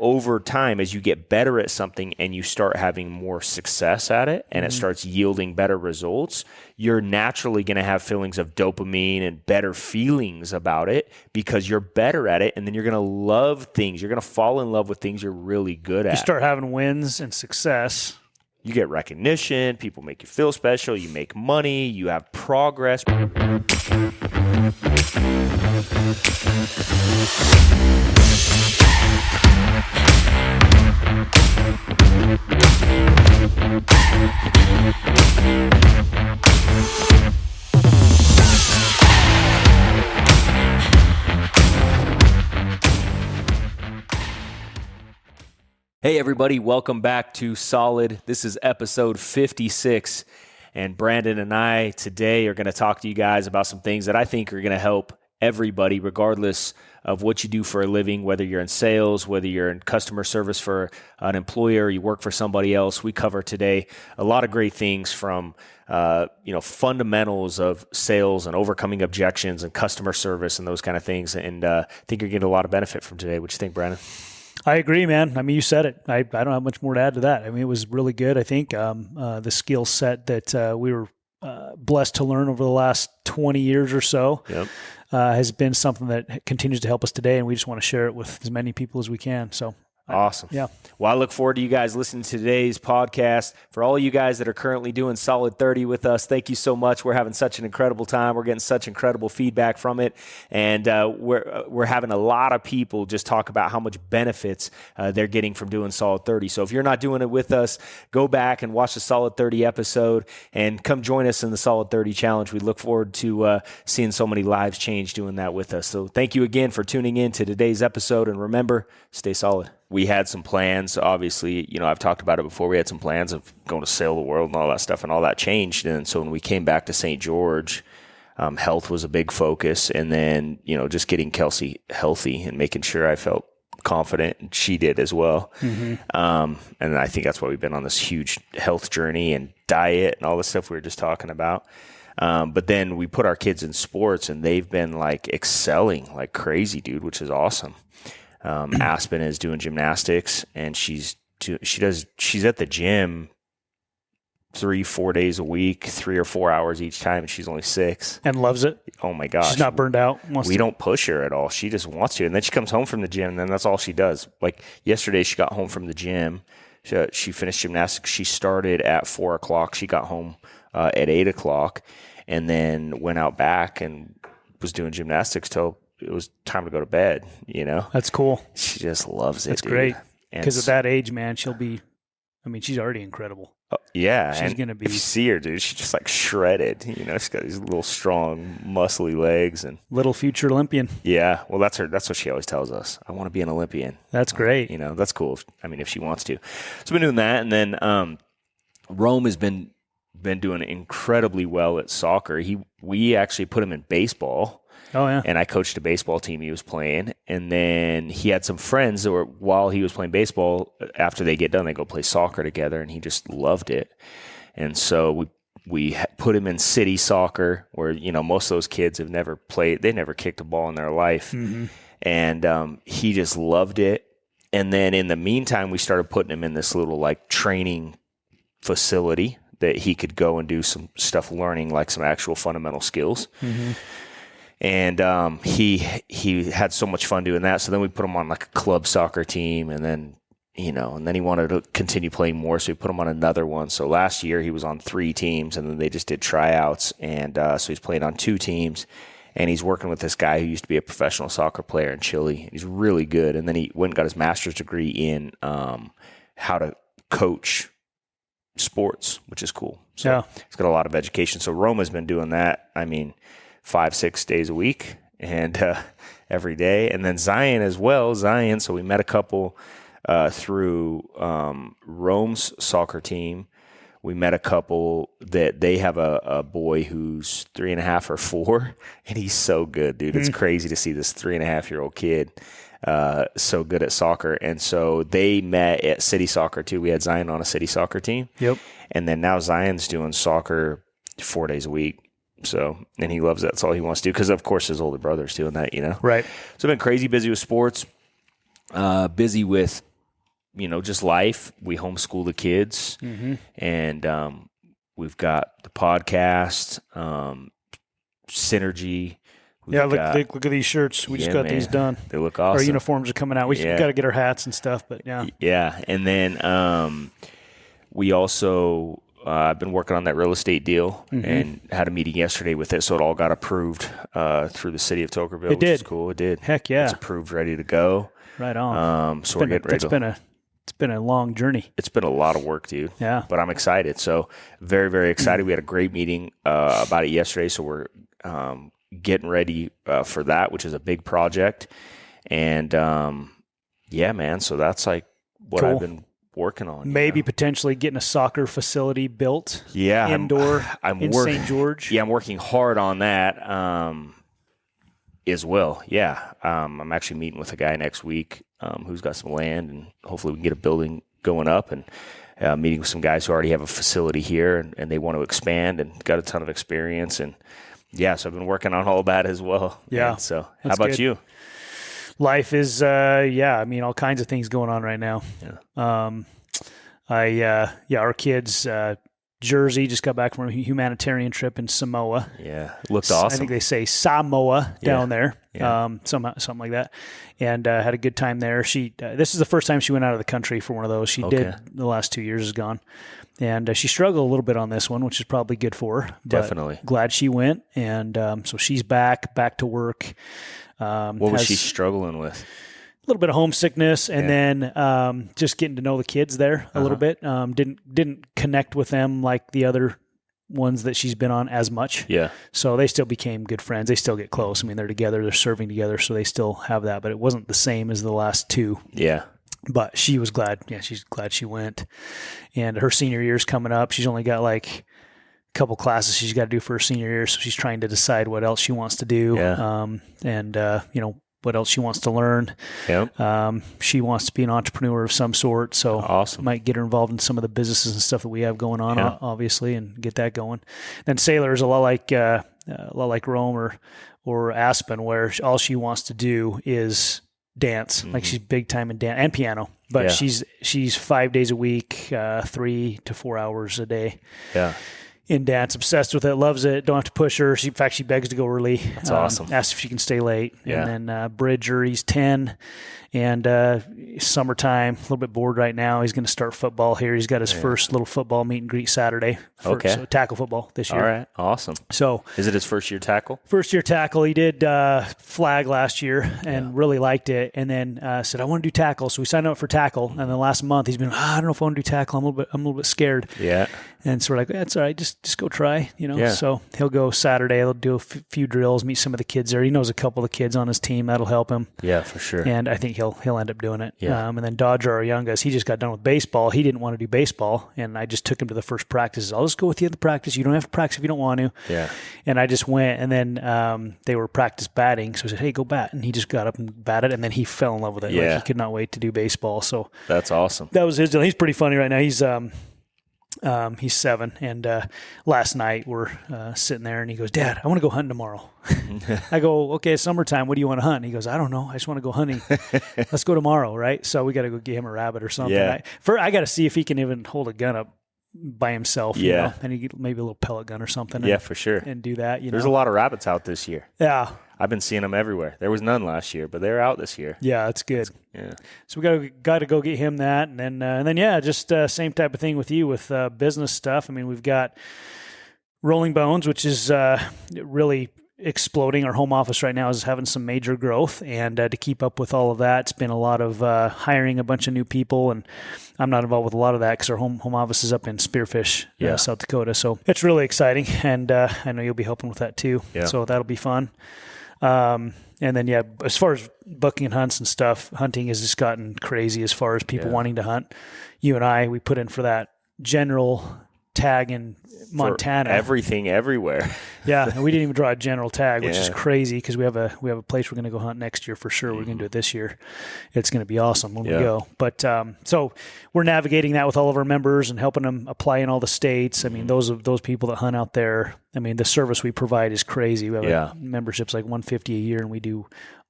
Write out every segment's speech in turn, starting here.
over time, as you get better at something and you start having more success at it and it starts yielding better results, you're naturally going to have feelings of dopamine and better feelings about it because you're better at it. And then you're going to love things. You're going to fall in love with things you're really good at. You start having wins and success. You get recognition. People make you feel special. You make money. You have progress. Hey everybody, welcome back to Solid. This is episode 56, and Brandon and I today are going to talk to you guys about some things that I think are going to help everybody, regardless of what you do for a living, whether you're in sales, whether you're in customer service for an employer, or you work for somebody else. We cover today a lot of great things from fundamentals of sales and overcoming objections and customer service and those kind of things. And I think you're getting a lot of benefit from today. What do you think, Brandon? I agree, man. I mean, you said it. I don't have much more to add to that. I mean, it was really good. I think the skill set that we were blessed to learn over the last 20 years or so has been something that continues to help us today, and we just want to share it with as many people as we can. So awesome. Yeah. Well, I look forward to you guys listening to today's podcast. For all you guys that are currently doing Solid 30 with us, thank you so much. We're having such an incredible time. We're getting such incredible feedback from it. And we're having a lot of people just talk about how much benefits they're getting from doing Solid 30. So if you're not doing it with us, go back and watch the Solid 30 episode and come join us in the Solid 30 Challenge. We look forward to seeing so many lives change doing that with us. So thank you again for tuning in to today's episode. And remember, stay solid. We had some plans, obviously, I've talked about it before. We had some plans of going to sail the world and all that stuff, and all that changed. And so when we came back to St. George, health was a big focus. And then, just getting Kelsey healthy and making sure I felt confident, and she did as well. And I think that's why we've been on this huge health journey and diet and all the stuff we were just talking about. But then we put our kids in sports, and they've been like excelling like crazy, dude, which is awesome. Aspen is doing gymnastics, and she's at the gym 3-4 days a week, 3 or 4 hours each time, and she's only 6 and loves it. Oh my gosh. She's not burned out. We don't push her at all. She just wants to. And then she comes home from the gym, and then that's all she does. Like yesterday, she got home from the gym. She finished gymnastics. She started at 4:00. She got home at 8:00, and then went out back and was doing gymnastics till it was time to go to bed, That's cool. She just loves it. That's great. Because at that age, man, she's already incredible. Yeah. She's going to be. If you see her, dude, she's just like shredded. She's got these little strong, muscly legs. And little future Olympian. Yeah. Well, that's what she always tells us. I want to be an Olympian. That's great. That's cool. If she wants to. So we've been doing that. And then Rome has been doing incredibly well at soccer. We actually put him in baseball. Oh, yeah. And I coached a baseball team he was playing. And then he had some friends that were, while he was playing baseball, after they get done, they go play soccer together, and he just loved it. And so we put him in city soccer, where, most of those kids have never played. They never kicked a ball in their life. Mm-hmm. And he just loved it. And then in the meantime, we started putting him in this little like training facility that he could go and do some stuff, learning like some actual fundamental skills. Mm-hmm. And he had so much fun doing that. So then we put him on like a club soccer team, and then he wanted to continue playing more, so we put him on another one. So last year he was on 3 teams, and then they just did tryouts, and so he's playing on 2 teams, and he's working with this guy who used to be a professional soccer player in Chile. He's really good, and then he went and got his master's degree in how to coach sports, which is cool. So yeah. He's got a lot of education. So Roma's been doing that. 5-6 days a week, and every day. And then Zion as well. So we met a couple through Rome's soccer team. We met a couple that they have a boy who's 3.5 or 4, and he's so good, dude. It's crazy to see this 3.5-year-old kid so good at soccer. And so they met at city soccer too. We had Zion on a city soccer team. Yep. And then now Zion's doing soccer 4 days a week. So, and he loves that. That's all he wants to do, because of course his older brother's doing that, Right. So I've been crazy busy with sports, busy with just life. We homeschool the kids, and we've got the podcast, Synergy. Look at these shirts. We just got these done. They look awesome. Our uniforms are coming out. We got to get our hats and stuff, but yeah. Yeah, and then we also I've been working on that real estate deal and had a meeting yesterday with it, so it all got approved through the city of Tokerville. It did. Which is cool. It did. Heck yeah. It's approved, ready to go. Right on. So we're getting ready. It's been a long journey. It's been a lot of work, dude. Yeah. But I'm excited. So very, very excited. We had a great meeting about it yesterday, so we're getting ready for that, which is a big project. And yeah, man. So that's like what cool. I've been working on. Maybe potentially getting a soccer facility built. Yeah. Indoor in St. George. Yeah, I'm working hard on that as well. Yeah. I'm actually meeting with a guy next week who's got some land, and hopefully we can get a building going up, and meeting with some guys who already have a facility here and they want to expand and got a ton of experience. And yeah, so I've been working on all that as well. Yeah. And so how about good. you? Life is, all kinds of things going on right now. Yeah. Our kids, Jersey just got back from a humanitarian trip in Samoa. Yeah. Looked awesome. I think they say Samoa down there. Yeah. Something like that. And had a good time there. This is the first time she went out of the country for one of those. She did the last 2 years is gone. And she struggled a little bit on this one, which is probably good for her. Definitely. Glad she went. And so she's back to work. What was she struggling with? A little bit of homesickness, and then just getting to know the kids there a little bit. Didn't connect with them like the other ones that she's been on as much. Yeah. So they still became good friends. They still get close. I mean, they're together, they're serving together, so they still have that. But it wasn't the same as the last two. Yeah. But she was glad. Yeah, she's glad she went. And her senior year's coming up. She's only got like a couple classes she's got to do for her senior year, so she's trying to decide what else she wants to do. Yeah. What else she wants to learn. Yep. She wants to be an entrepreneur of some sort, so awesome. Might get her involved in some of the businesses and stuff that we have going on, obviously, and get that going. And Sailor is a lot like Rome or Aspen, where all she wants to do is dance. Like she's big time in dance and piano, but she's 5 days a week, 3 to 4 hours a day. Yeah. In dance, obsessed with it, loves it. Don't have to push her. In fact, she begs to go early. That's awesome. Asks if she can stay late. Yeah. And then Bridger, he's 10, and summertime, a little bit bored right now. He's going to start football here. He's got his first little football meet and greet Saturday. So tackle football this year. All right, awesome. So is it his first year tackle? First year tackle. He did flag last year and really liked it. And then said, I want to do tackle. So we signed up for tackle. And then last month he's been, I don't know if I want to do tackle. I'm a little bit scared. Yeah. And so we're like, that's all right. Just go try, Yeah. So he'll go Saturday. He'll do a few drills, meet some of the kids there. He knows a couple of the kids on his team. That'll help him. Yeah, for sure. And I think he'll end up doing it. Yeah. And then Dodger, our youngest, he just got done with baseball. He didn't want to do baseball. And I just took him to the first practices. I'll just go with you at the practice. You don't have to practice if you don't want to. Yeah. And I just went, and then they were practice batting. So I said, hey, go bat. And he just got up and batted, and then he fell in love with it. Yeah. Like, he could not wait to do baseball. So that's awesome. That was his deal. He's pretty funny right now. He's 7, and last night we're sitting there, and he goes, Dad, I want to go hunting tomorrow. I go, okay, it's summertime. What do you want to hunt? And he goes, I don't know. I just want to go hunting. Let's go tomorrow, right? So we got to go get him a rabbit or something. Yeah. I got to see if he can even hold a gun up by himself. Yeah. You know? And he get maybe a little pellet gun or something. Yeah, for sure. And do that. There's a lot of rabbits out this year. Yeah. I've been seeing them everywhere. There was none last year, but they're out this year. Yeah, that's good. Yeah. So we got to go get him that, and then just same type of thing with you with business stuff. I mean, we've got Rolling Bones, which is really exploding. Our home office right now is having some major growth, and to keep up with all of that, it's been a lot of hiring a bunch of new people, and I'm not involved with a lot of that because our home office is up in Spearfish, South Dakota. So it's really exciting, and I know you'll be helping with that too. Yeah. So that'll be fun. And then, as far as booking hunts and stuff, hunting has just gotten crazy as far as people wanting to hunt. You and I, we put in for that general tag in Montana. For everything, everywhere. Yeah, and we didn't even draw a general tag, which is crazy because we have a place we're going to go hunt next year for sure. We're going to do it this year. It's going to be awesome when we go. But so we're navigating that with all of our members and helping them apply in all the states. I mean, those people that hunt out there, I mean, the service we provide is crazy. We have memberships like $150 a year, and we do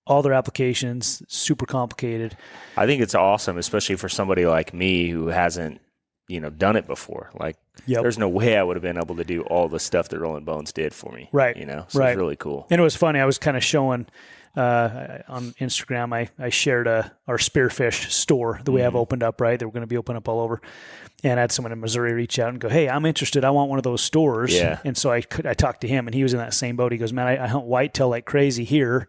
all their applications, super complicated. I think it's awesome, especially for somebody like me who hasn't, done it before. Like, there's no way I would have been able to do all the stuff that Rolling Bones did for me. Right. So it's really cool. And it was funny. I was kind of showing on Instagram, I shared our Spearfish store that we have opened up, right? That we're going to be opening up all over. And I had someone in Missouri reach out and go, hey, I'm interested. I want one of those stores. Yeah. And so I talked to him, and he was in that same boat. He goes, man, I hunt whitetail like crazy here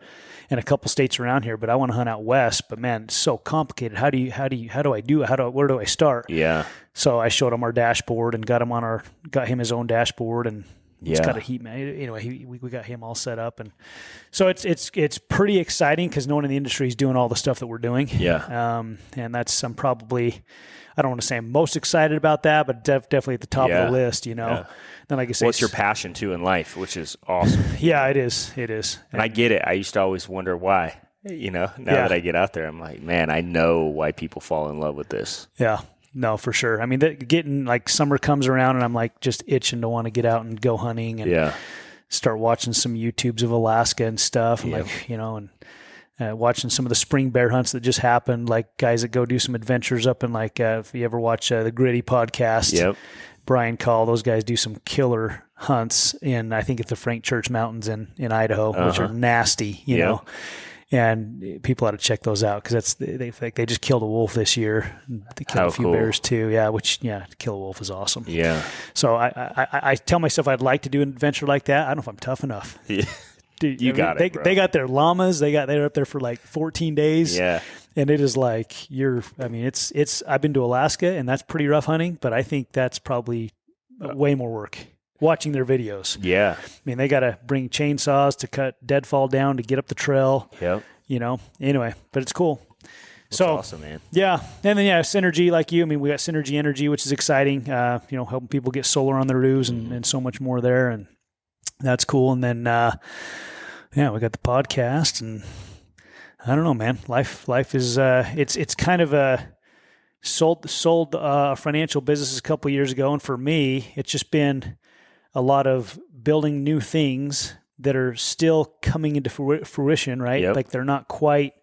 and a couple states around here, but I want to hunt out west. But man, it's so complicated. How do I do it? Where do I start? Yeah. So I showed him our dashboard and got him his own dashboard, and he's got a heat man. Anyway, we got him all set up, and so it's pretty exciting because no one in the industry is doing all the stuff that we're doing. Yeah. And I'm probably, I don't want to say I'm most excited about that, but definitely at the top of the list. Yeah. Then like I say, what's your passion too in life, which is awesome. Yeah, it is. It is. And I get it. I used to always wonder why. Now that I get out there, I'm like, man, I know why people fall in love with this. Yeah. No, for sure. I mean, getting like summer comes around and I'm like just itching to want to get out and go hunting and start watching some YouTubes of Alaska and stuff. And and watching some of the spring bear hunts that just happened, like guys that go do some adventures up in if you ever watch the Gritty podcast, Brian Call, those guys do some killer hunts in, I think it's the Frank Church Mountains in Idaho, which are nasty, you know. And people ought to check those out because they just killed a wolf this year. They killed a few bears too. Yeah, to kill a wolf is awesome. Yeah. So I tell myself I'd like to do an adventure like that. I don't know if I'm tough enough. Yeah. Dude, they got their llamas. They're up there for like 14 days. Yeah. And it is like it's I've been to Alaska and that's pretty rough hunting, but I think that's probably way more work. Watching their videos. Yeah. I mean, they got to bring chainsaws to cut deadfall down to get up the trail. Yep. Anyway, but it's cool. That's awesome, man. Yeah. And then, Synergy like you. I mean, we got Synergy Energy, which is exciting, helping people get solar on their roofs and so much more there. And that's cool. And then, we got the podcast and I don't know, man, life is, it's kind of sold financial businesses a couple of years ago. And for me, it's just been a lot of building new things that are still coming into fruition, right? Yep. Like they're not quite,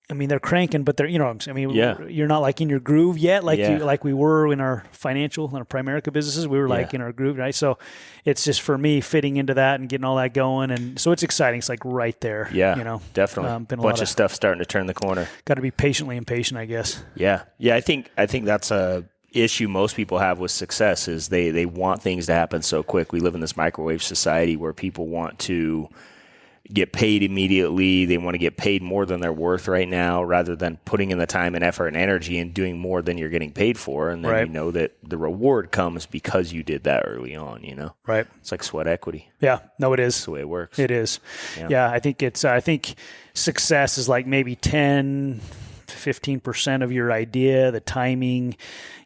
they're cranking, but they're, you're not like in your groove yet, like we were in our Primerica businesses. We were like in our groove, right? So it's just for me fitting into that and getting all that going. And so it's exciting. It's like right there. Yeah, definitely. Been a bunch of stuff starting to turn the corner. Got to be patiently impatient, I guess. Yeah. Yeah. I think that's a issue most people have with success is they want things to happen so quick. We live in this microwave society where people want to get paid immediately. They want to get paid more than they're worth right now rather than putting in the time and effort and energy and doing more than you're getting paid for. And then you know that the reward comes because you did that early on, Right. It's like sweat equity. Yeah. No, it is. That's the way it works. It is. Yeah. I think success is like maybe 10 to 15% of your idea, the timing,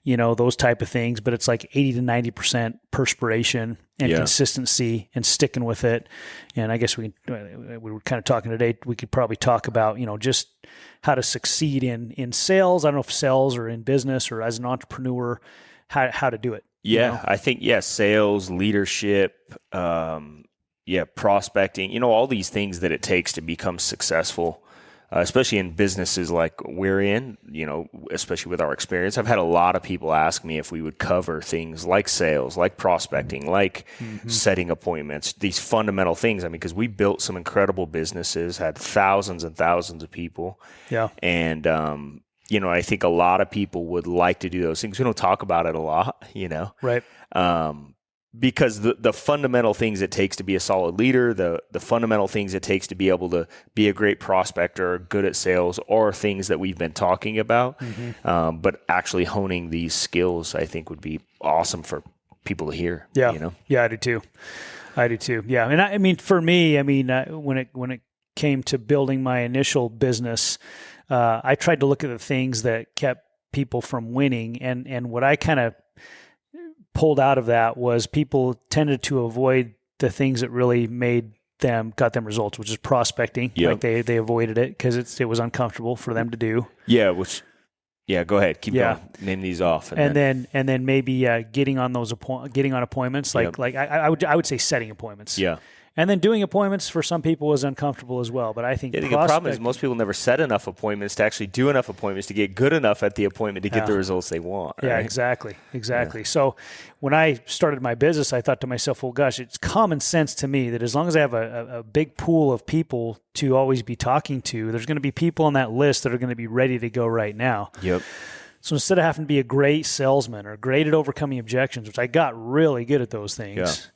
those type of things, but it's like 80 to 90% perspiration and consistency and sticking with it. And I guess we were kind of talking today, we could probably talk about, just how to succeed in sales. I don't know if sales or in business or as an entrepreneur, how to do it. Yeah. I think, sales, leadership, prospecting, all these things that it takes to become successful. Especially in businesses like we're in, especially with our experience. I've had a lot of people ask me if we would cover things like sales, like prospecting, like setting appointments, these fundamental things. Because we built some incredible businesses, had thousands and thousands of people. Yeah. And, I think a lot of people would like to do those things. We don't talk about it a lot, Right. Because the fundamental things it takes to be a solid leader, the fundamental things it takes to be able to be a great prospector, good at sales, are things that we've been talking about. But actually honing these skills, I think, would be awesome for people to hear. Yeah, yeah, I do too. Yeah, and for me, when it came to building my initial business, I tried to look at the things that kept people from winning, and what I kind of pulled out of that was people tended to avoid the things that really got them results, which is prospecting. Yep. Like they avoided it because it was uncomfortable for them to do. Yeah. Go ahead. Keep going. Name these off. And then maybe getting on appointments. Like I would say setting appointments. Yeah. And then doing appointments for some people is uncomfortable as well. But I think the problem is most people never set enough appointments to actually do enough appointments to get good enough at the appointment to get the results they want. Right? Yeah, exactly. Yeah. So when I started my business, I thought to myself, well, gosh, it's common sense to me that as long as I have a big pool of people to always be talking to, there's going to be people on that list that are going to be ready to go right now. Yep. So instead of having to be a great salesman or great at overcoming objections, which I got really good at those things,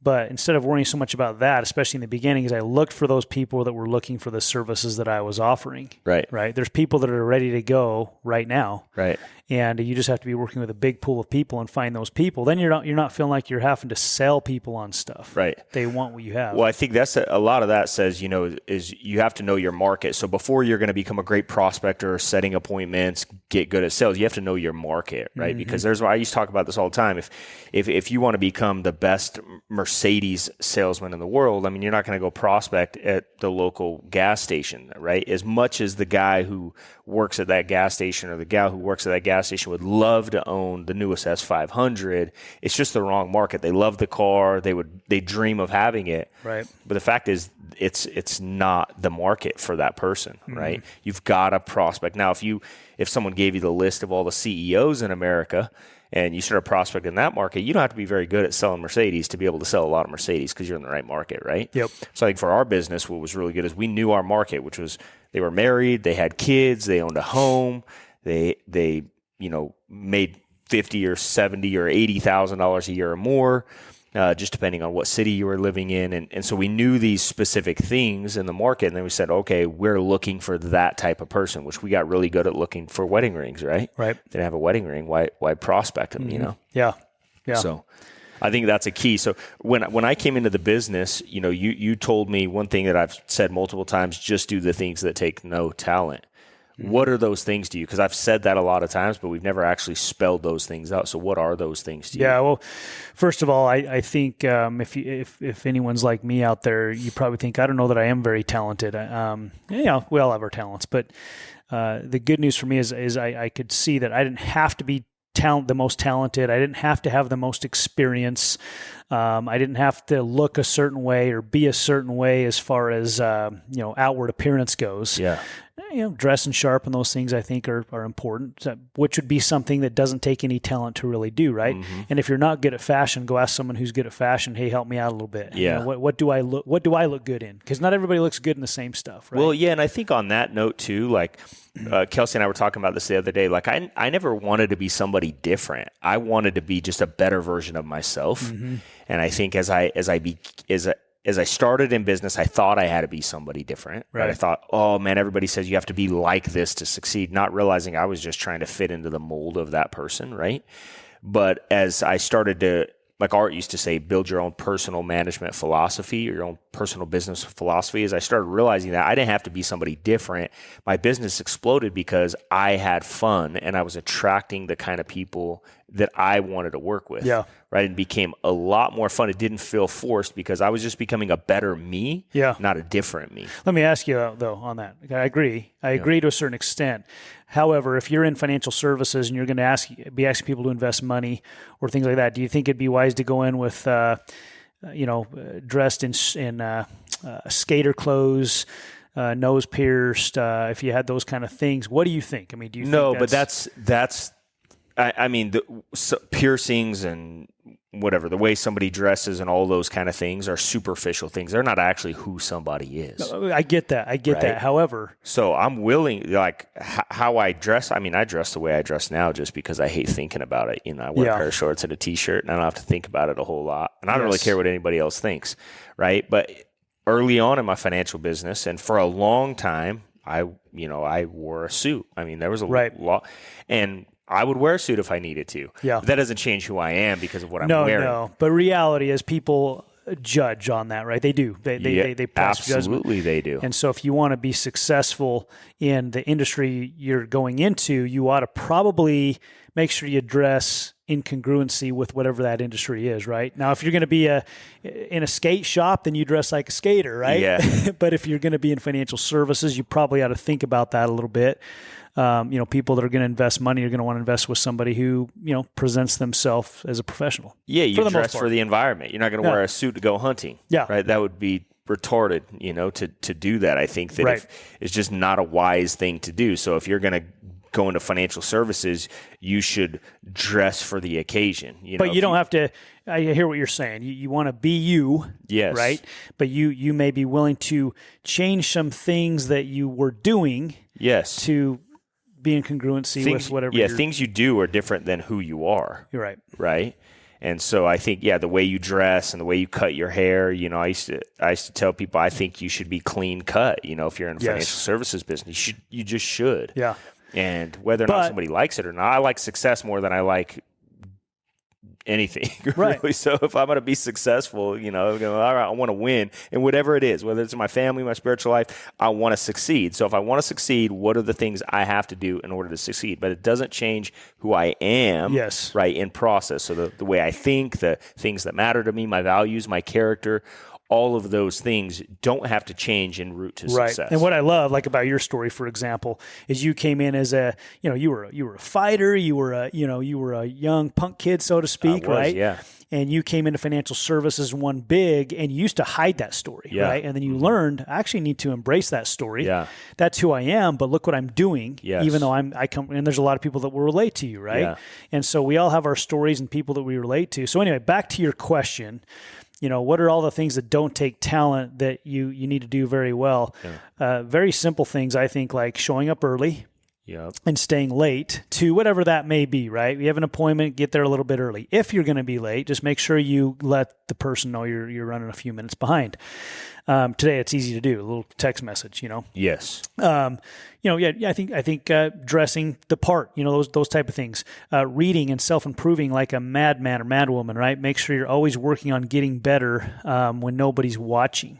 but instead of worrying so much about that, especially in the beginning, is I looked for those people that were looking for the services that I was offering. Right. There's people that are ready to go right now. Right. And you just have to be working with a big pool of people and find those people. Then you're not feeling like you're having to sell people on stuff. Right. They want what you have. Well, I think that's a lot of that says, is you have to know your market. So before you're going to become a great prospector, setting appointments, get good at sales, you have to know your market, right? Mm-hmm. Because I used to talk about this all the time. If you want to become the best Mercedes salesman in the world, I mean, you're not going to go prospect at the local gas station, right? As much as the guy who works at that gas station or the gal who works at that gas station would love to own the newest S500, it's just the wrong market. They love the car. They dream of having it. Right. But the fact is it's not the market for that person, right? You've got to prospect. Now, if someone gave you the list of all the CEOs in America and you started prospecting that market, you don't have to be very good at selling Mercedes to be able to sell a lot of Mercedes because you're in the right market, right? Yep. So I think for our business, what was really good is we knew our market, which was they were married, they had kids, they owned a home, they made $50 or $70 or $80,000 a year or more, just depending on what city you were living in. And so we knew these specific things in the market, and then we said, okay, we're looking for that type of person, which we got really good at looking for wedding rings, right? Right. They didn't have a wedding ring. Why prospect them, Yeah. So I think that's a key. So when I came into the business, you told me one thing that I've said multiple times, just do the things that take no talent. What are those things to you? Because I've said that a lot of times, but we've never actually spelled those things out. So what are those things to you? Yeah, well, first of all, I think if anyone's like me out there, you probably think, I don't know that I am very talented. We all have our talents. But the good news for me is I could see that I didn't have to be the most talented. I didn't have to have the most experience. I didn't have to look a certain way or be a certain way as far as outward appearance goes. Yeah. Dress and sharp and those things I think are important, which would be something that doesn't take any talent to really do, right? Mm-hmm. And if you're not good at fashion, go ask someone who's good at fashion. Hey, help me out a little bit. Yeah. What do I look good in? Because not everybody looks good in the same stuff, right? Well, yeah, and I think on that note too, like Kelsey and I were talking about this the other day. Like I never wanted to be somebody different. I wanted to be just a better version of myself. Mm-hmm. And I think as I started in business, I thought I had to be somebody different. Right. I thought, oh man, everybody says you have to be like this to succeed, not realizing I was just trying to fit into the mold of that person, right? But as I started to, like Art used to say, build your own personal management philosophy or your own personal business philosophy, as I started realizing that I didn't have to be somebody different, my business exploded because I had fun and I was attracting the kind of people that I wanted to work with. Yeah. Right. And became a lot more fun. It didn't feel forced because I was just becoming a better me, not a different me. Let me ask you though on that. I agree. I agree to a certain extent. However, if you're in financial services and you're going to be asking people to invest money or things like that, do you think it'd be wise to go in with, dressed in skater clothes, nose pierced? If you had those kind of things, what do you think? I mean, do you? No, think but that's. I mean, piercings and whatever, the way somebody dresses and all those kind of things are superficial things. They're not actually who somebody is. I get that. That. However, so I'm willing, like how I dress. I mean, I dress the way I dress now just because I hate thinking about it. I wear a pair of shorts and a t-shirt and I don't have to think about it a whole lot. And I don't really care what anybody else thinks. Right. But early on in my financial business and for a long time, I wore a suit. I mean, there was a lot and I would wear a suit if I needed to. Yeah. But that doesn't change who I am because of what I'm wearing. No. But reality is people judge on that, right? They do. They pass judgment. Absolutely they do. And so if you want to be successful in the industry you're going into, you ought to probably make sure you dress in congruency with whatever that industry is, right? Now, if you're going to be in a skate shop, then you dress like a skater, right? Yeah. But if you're going to be in financial services, you probably ought to think about that a little bit. People that are going to invest money are going to want to invest with somebody who, presents themselves as a professional. Yeah, you dress for the environment. You're not going to wear a suit to go hunting. Yeah. Right? That would be retarded, to do that. I think that it's just not a wise thing to do. So if you're going to go into financial services, you should dress for the occasion. But you don't have to. I hear what you're saying. You want to be you, yes, right? But you may be willing to change some things that you were doing, yes, to be in congruency with whatever. Yeah, things you do are different than who you are. You're right. Right. And so I think, the way you dress and the way you cut your hair, I used to tell people, I think you should be clean cut. If you're in financial services business, you just should. Yeah. And whether or not somebody likes it or not, I like success more than I like anything. Right. Really. So if I'm going to be successful, all right, I want to win. And whatever it is, whether it's in my family, my spiritual life, I want to succeed. So if I want to succeed, what are the things I have to do in order to succeed? But it doesn't change who I am, right, in process. So the way I think, the things that matter to me, my values, my character, all of those things don't have to change en route to success. And what I love, like about your story, for example, is you came in as you were a fighter, you were a young punk kid, so to speak, right? Yeah. And you came into financial services, won big, and you used to hide that story, right? And then you learned, I actually need to embrace that story. Yeah. That's who I am, but look what I'm doing, even though I come, and there's a lot of people that will relate to you, right? Yeah. And so we all have our stories and people that we relate to. So anyway, back to your question. What are all the things that don't take talent that you need to do very well? Yeah. Very simple things, I think, like showing up early and staying late to whatever that may be, right? You have an appointment, get there a little bit early. If you're going to be late, just make sure you let the person know you're running a few minutes behind. Today, it's easy to do, a little text message, Yes. I think dressing the part, those type of things, reading and self-improving like a madman or madwoman, right? Make sure you're always working on getting better when nobody's watching.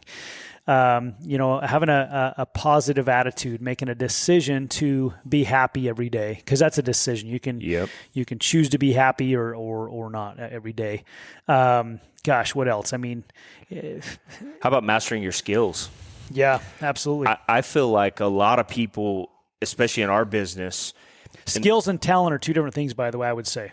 Having a positive attitude, making a decision to be happy every day, because that's a decision. You can choose to be happy or not every day. What else? I mean, how about mastering your skills? Yeah, absolutely. I feel like a lot of people, especially in our business, skills and talent are two different things, by the way, I would say.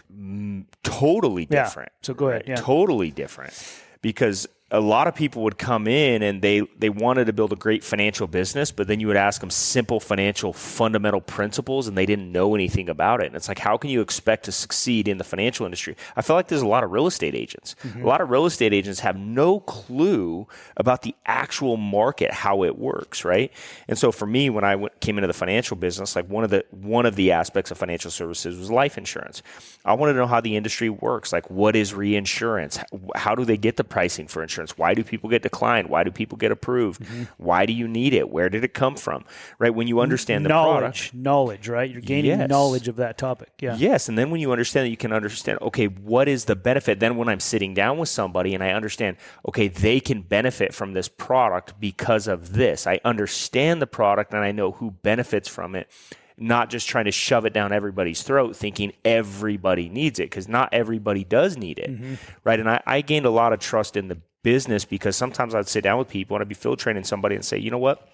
Totally different. Yeah. So go ahead. Yeah. Totally different. Because a lot of people would come in and they wanted to build a great financial business, but then you would ask them simple financial fundamental principles and they didn't know anything about it. And it's like, how can you expect to succeed in the financial industry? I feel like there's a lot of real estate agents. Mm-hmm. A lot of real estate agents have no clue about the actual market, how it works, right? And so for me, when I came into the financial business, like one of the aspects of financial services was life insurance. I wanted to know how the industry works. Like, what is reinsurance? How do they get the pricing for insurance? Why do people get declined? Why do people get approved? Mm-hmm. Why do you need it? Where did it come from? Right? When you understand the product. Knowledge, right? You're gaining knowledge of that topic. Yeah. Yes. And then when you understand that, you can understand, okay, what is the benefit? Then when I'm sitting down with somebody and I understand, okay, they can benefit from this product because of this. I understand the product and I know who benefits from it. Not just trying to shove it down everybody's throat thinking everybody needs it, because not everybody does need it, mm-hmm. right? And I gained a lot of trust in the business because sometimes I'd sit down with people and I'd be field training somebody and say, you know what?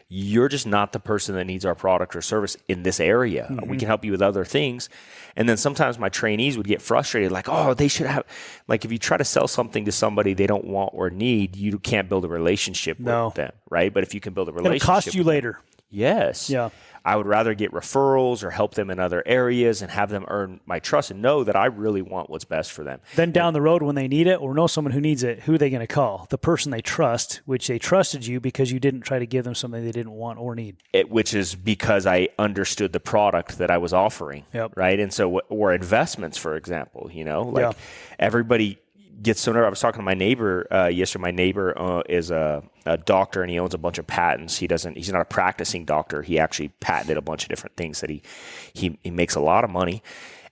You're just not the person that needs our product or service in this area. Mm-hmm. We can help you with other things. And then sometimes my trainees would get frustrated, like, oh, they should have, like, if you try to sell something to somebody they don't want or need, you can't build a relationship with them, right? But if you can build a relationship, it'll cost you later. Yes. Yeah. I would rather get referrals or help them in other areas and have them earn my trust and know that I really want what's best for them. Then down the road when they need it or know someone who needs it, who are they going to call? The person they trust, which they trusted you because you didn't try to give them something they didn't want or need. Which is because I understood the product that I was offering, right? And so, or investments, for example, everybody gets so nervous. I was talking to my neighbor yesterday. My neighbor is a doctor and he owns a bunch of patents. He's not a practicing doctor. He actually patented a bunch of different things that he makes a lot of money.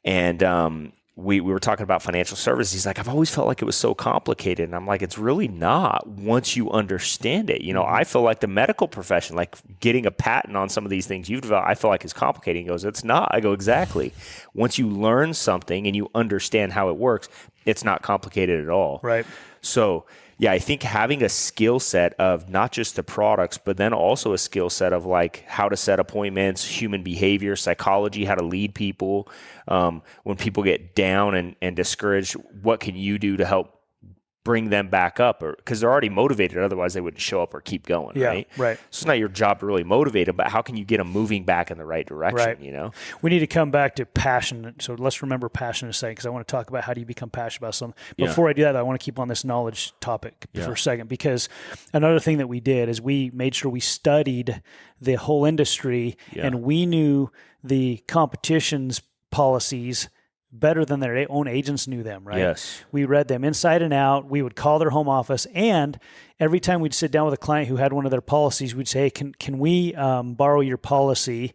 And we were talking about financial services. He's like, I've always felt like it was so complicated. And I'm like, it's really not once you understand it. I feel like the medical profession, like getting a patent on some of these things you've developed, I feel like is complicated. He goes, it's not. I go, exactly. Once you learn something and you understand how it works, it's not complicated at all. Right. So yeah, I think having a skill set of not just the products, but then also a skill set of like how to set appointments, human behavior, psychology, how to lead people. When people get down and discouraged, what can you do to help bring them back up? Or because they're already motivated, otherwise they wouldn't show up or keep going. Yeah, right. Right. So it's not your job to really motivate them, but how can you get them moving back in the right direction? Right. We need to come back to passion. So let's remember passion in a second, because I want to talk about how do you become passionate about something. Before I do that, I want to keep on this knowledge topic for a second, because another thing that we did is we made sure we studied the whole industry and we knew the competition's policies better than their own agents knew them, right? Yes. We read them inside and out. We would call their home office, and every time we'd sit down with a client who had one of their policies, we'd say, hey, can we borrow your policy?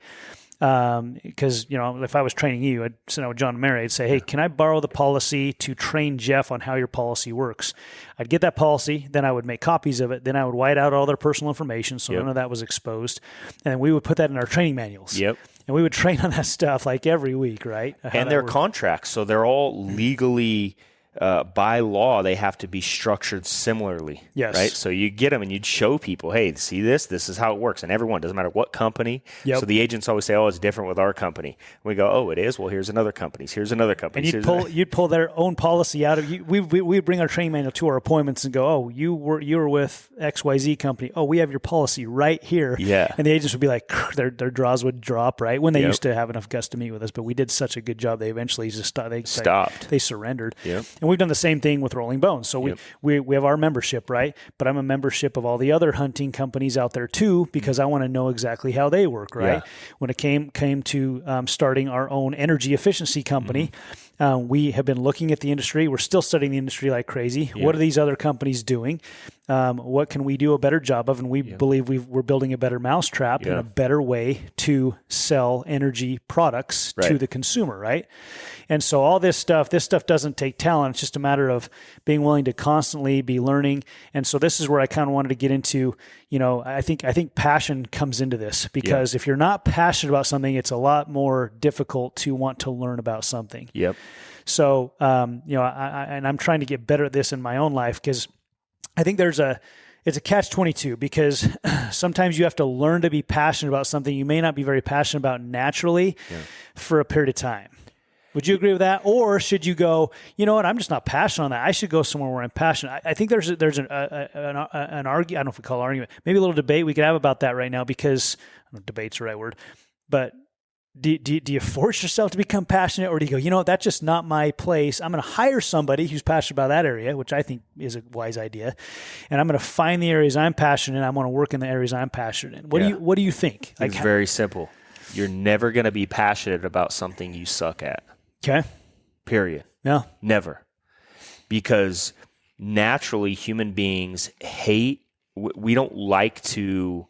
Because, if I was training you, I'd sit down with John and Mary, I'd say, hey, can I borrow the policy to train Jeff on how your policy works? I'd get that policy, then I would make copies of it, then I would white out all their personal information so none of that was exposed, and we would put that in our training manuals. Yep. And we would train on that stuff like every week, right? And their contracts, so they're all legally, by law, they have to be structured similarly. Yes. Right? So you get them and you'd show people, hey, see this? This is how it works. And everyone, doesn't matter what company. Yep. So the agents always say, oh, it's different with our company. And we go, oh, it is? Well, here's another company's. Here's another company's. And you'd pull their own policy out of you. We'd bring our training manual to our appointments and go, oh, you were with XYZ company. Oh, we have your policy right here. Yeah. And the agents would be like, their jaws would drop, right? When they used to have enough guts to meet with us, but we did such a good job, they eventually just stopped. They surrendered. Yep. And we've done the same thing with Rolling Bones. So we have our membership, right? But I'm a membership of all the other hunting companies out there too, because I want to know exactly how they work, right? Yeah. When it came to starting our own energy efficiency company, we have been looking at the industry. We're still studying the industry like crazy. Yeah. What are these other companies doing? What can we do a better job of? And we believe we're building a better mousetrap and a better way to sell energy products to the consumer, right? And so all this stuff doesn't take talent. It's just a matter of being willing to constantly be learning. And so this is where I kind of wanted to get into, I think passion comes into this, because if you're not passionate about something, it's a lot more difficult to want to learn about something. Yep. So, I'm trying to get better at this in my own life, because I think it's a catch-22, because sometimes you have to learn to be passionate about something you may not be very passionate about naturally for a period of time. Would you agree with that? Or should you go, you know what, I'm just not passionate on that. I should go somewhere where I'm passionate. I think there's an argument, I don't know if we call it argument, maybe a little debate we could have about that right now, because, I don't know if debate's the right word, but do you force yourself to become passionate, or do you go, you know what, that's just not my place. I'm going to hire somebody who's passionate about that area, which I think is a wise idea, and I'm going to find the areas I'm passionate in. I'm going to work in the areas I'm passionate in. What do you think? It's very simple. You're never going to be passionate about something you suck at. Okay. Period. Yeah. Never. Because naturally human beings hate, we don't like to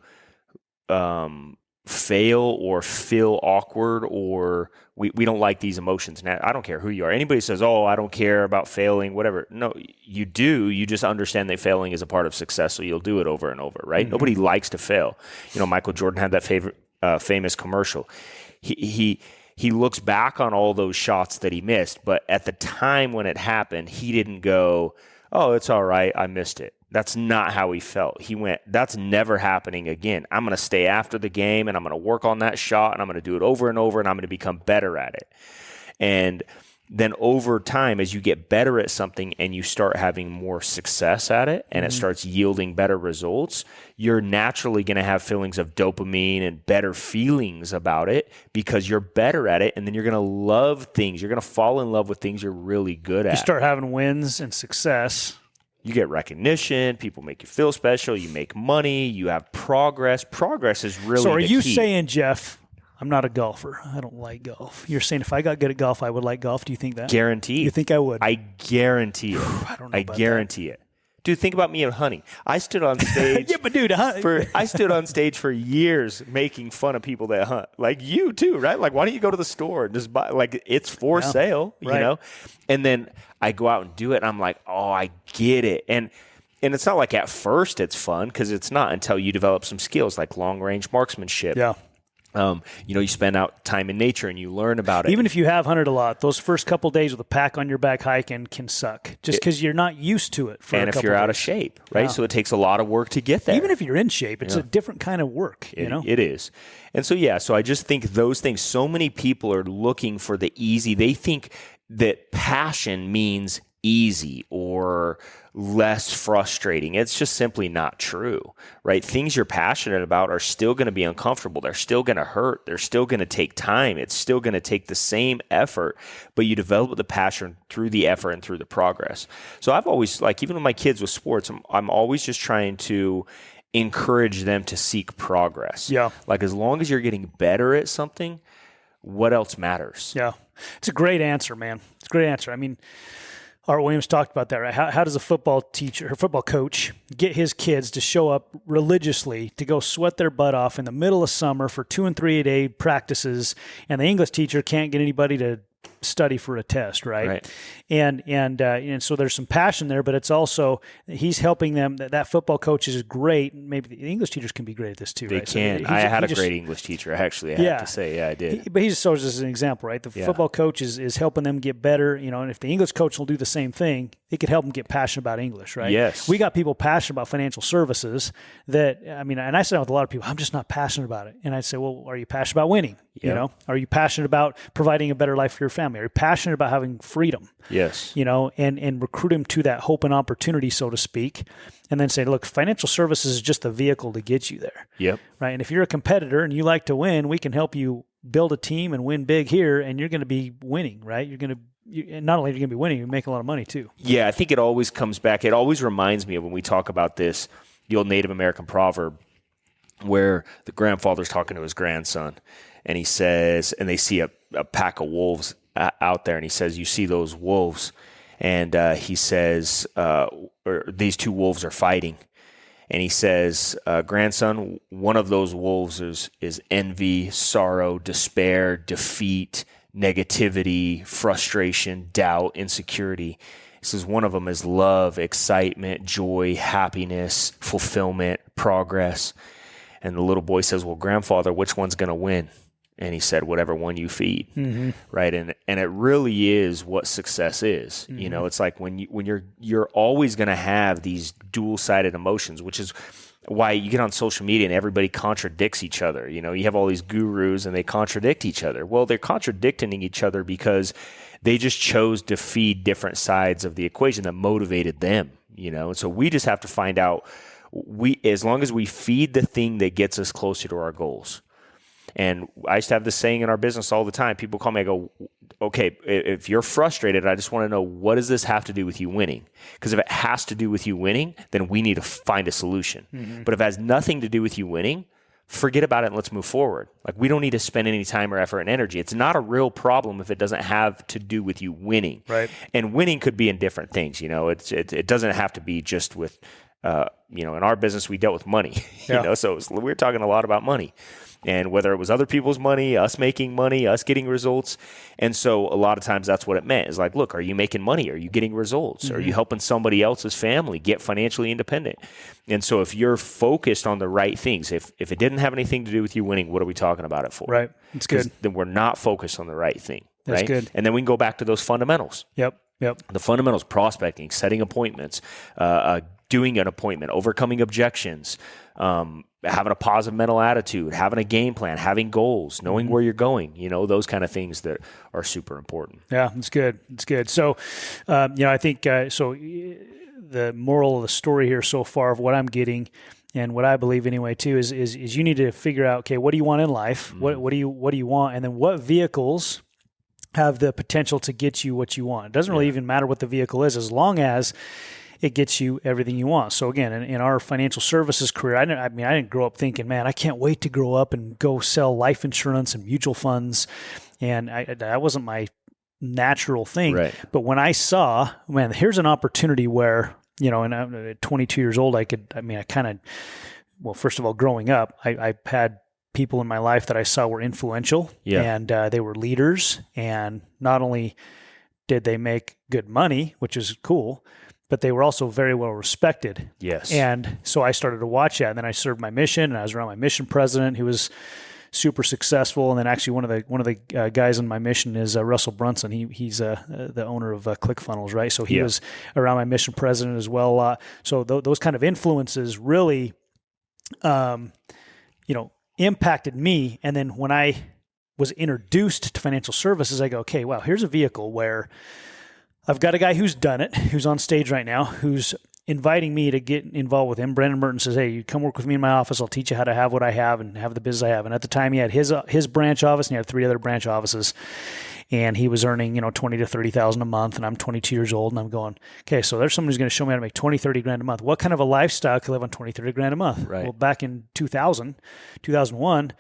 fail or feel awkward, or we don't like these emotions. Now, I don't care who you are. Anybody says, oh, I don't care about failing, whatever. No, you do. You just understand that failing is a part of success, so you'll do it over and over, right? Mm-hmm. Nobody likes to fail. Michael Jordan had that famous commercial. He looks back on all those shots that he missed, but at the time when it happened, he didn't go, oh, it's all right, I missed it. That's not how he felt. He went, that's never happening again. I'm going to stay after the game, and I'm going to work on that shot, and I'm going to do it over and over, and I'm going to become better at it. And then over time, as you get better at something and you start having more success at it, and it starts yielding better results, you're naturally going to have feelings of dopamine and better feelings about it, because you're better at it. And then you're going to love things. You're going to fall in love with things you're really good at. You start having wins and success. You get recognition. People make you feel special. You make money. You have progress. Progress is really the key. So are you saying, Jeff, I'm not a golfer. I don't like golf. You're saying if I got good at golf, I would like golf. Do you think that? Guaranteed. You think I would? I guarantee it. I don't know about guarantee it. Dude, think about me and hunting. I stood on stage. Yeah, but dude, I stood on stage for years making fun of people that hunt. Like you too, right? Like, why don't you go to the store and just buy? Like, it's for sale, you know. And then I go out and do it, and I'm like, oh, I get it. And it's not like at first it's fun, because it's not until you develop some skills like long range marksmanship. Yeah. You spend out time in nature and you learn about it. Even if you have hunted a lot, those first couple of days with a pack on your back hiking can suck, just because you're not used to it. And if you're out of shape, right? So it takes a lot of work to get there. Even if you're in shape, it's a different kind of work. It is. And so I just think those things. So many people are looking for the easy. They think that passion means easy or less frustrating. It's just simply not true, right? Things you're passionate about are still going to be uncomfortable. They're still going to hurt. They're still going to take time. It's still going to take the same effort, but you develop the passion through the effort and through the progress. So I've always, like, even with my kids with sports, I'm always just trying to encourage them to seek progress. Yeah. Like, as long as you're getting better at something, what else matters? Yeah. It's a great answer, man. It's a great answer. I mean, Art Williams talked about that, right? How does a football coach get his kids to show up religiously to go sweat their butt off in the middle of summer for 2 and 3 a day practices, and the English teacher can't get anybody to study for a test, right? And so there's some passion there, but it's also he's helping them. That football coach is great. Maybe the English teachers can be great at this too. They right? can. So I had a great English teacher, actually. I have to say, I did. But he's just as an example, right? The football coach is helping them get better, and if the English coach will do the same thing, it could help them get passionate about English, right? Yes. We got people passionate about financial services and I sit down with a lot of people, I'm just not passionate about it. And I'd say, well, are you passionate about winning? Yep. Are you passionate about providing a better life for your family? Are you passionate about having freedom? Yes. And recruit them to that hope and opportunity, so to speak. And then say, look, financial services is just a vehicle to get you there. Yep. Right. And if you're a competitor and you like to win, we can help you build a team and win big here. And you're going to be winning, right? Not only are you going to be winning, you're making a lot of money too. Yeah. I think it always comes back. It always reminds me of when we talk about this, the old Native American proverb where the grandfather's talking to his grandson. And he says, and they see a pack of wolves out there, and he says, you see those wolves? And he says, these two wolves are fighting. And he says, grandson, one of those wolves is envy, sorrow, despair, defeat, negativity, frustration, doubt, insecurity. He says one of them is love, excitement, joy, happiness, fulfillment, progress. And the little boy says, well, grandfather, which one's going to win? And he said, whatever one you feed, right? And it really is what success is. Mm-hmm. It's like when you're always going to have these dual-sided emotions, which is why you get on social media and everybody contradicts each other. You have all these gurus and they contradict each other. Well, they're contradicting each other because they just chose to feed different sides of the equation that motivated them. And so we just have to find out. As long as we feed the thing that gets us closer to our goals. And I used to have this saying in our business all the time. People call me, I go, okay, if you're frustrated, I just want to know, what does this have to do with you winning? Because if it has to do with you winning, then we need to find a solution. Mm-hmm. But if it has nothing to do with you winning, forget about it and let's move forward. Like, we don't need to spend any time or effort and energy. It's not a real problem if it doesn't have to do with you winning. Right. And winning could be in different things. It doesn't have to be just with, in our business, we dealt with money, so we're talking a lot about money. And whether it was other people's money, us making money, us getting results. And so a lot of times that's what it meant. Is like, look, are you making money? Are you getting results? Mm-hmm. Are you helping somebody else's family get financially independent? And so if you're focused on the right things, if it didn't have anything to do with you winning, what are we talking about it for? Right. It's good. Then we're not focused on the right thing. That's right? good. And then we can go back to those fundamentals. Yep. The fundamentals: prospecting, setting appointments, doing an appointment, overcoming objections, having a positive mental attitude, having a game plan, having goals, knowing where you're going, those kind of things that are super important. Yeah, it's good. It's good. So, I think, the moral of the story here so far of what I'm getting, and what I believe anyway too, is you need to figure out, okay, what do you want in life? Mm-hmm. What do you want? And then what vehicles have the potential to get you what you want? It doesn't really even matter what the vehicle is, as long as it gets you everything you want. So again, in our financial services career, I didn't grow up thinking, man, I can't wait to grow up and go sell life insurance and mutual funds. And that wasn't my natural thing. Right. But when I saw, man, here's an opportunity where and I'm at 22 years old, first of all, growing up, I had people in my life that I saw were influential, and they were leaders, and not only did they make good money, which is cool, but they were also very well respected. Yes. And so I started to watch that, and then I served my mission, and I was around my mission president, who was super successful. And then actually one of the guys in my mission is Russell Brunson. He's the owner of ClickFunnels, right? So he was around my mission president as well a lot. So those kind of influences really, impacted me. And then when I was introduced to financial services, I go, okay, wow, here's a vehicle where I've got a guy who's done it, who's on stage right now, who's inviting me to get involved with him. Brandon Merton says, hey, you come work with me in my office. I'll teach you how to have what I have and have the business I have. And at the time he had his branch office, and he had 3 other branch offices, and he was earning, $20,000 to $30,000 a month. And I'm 22 years old, and I'm going, okay, so there's someone who's going to show me how to make 20, 30 grand a month. What kind of a lifestyle could live on 20, 30 grand a month? Right. Well, back in 2001,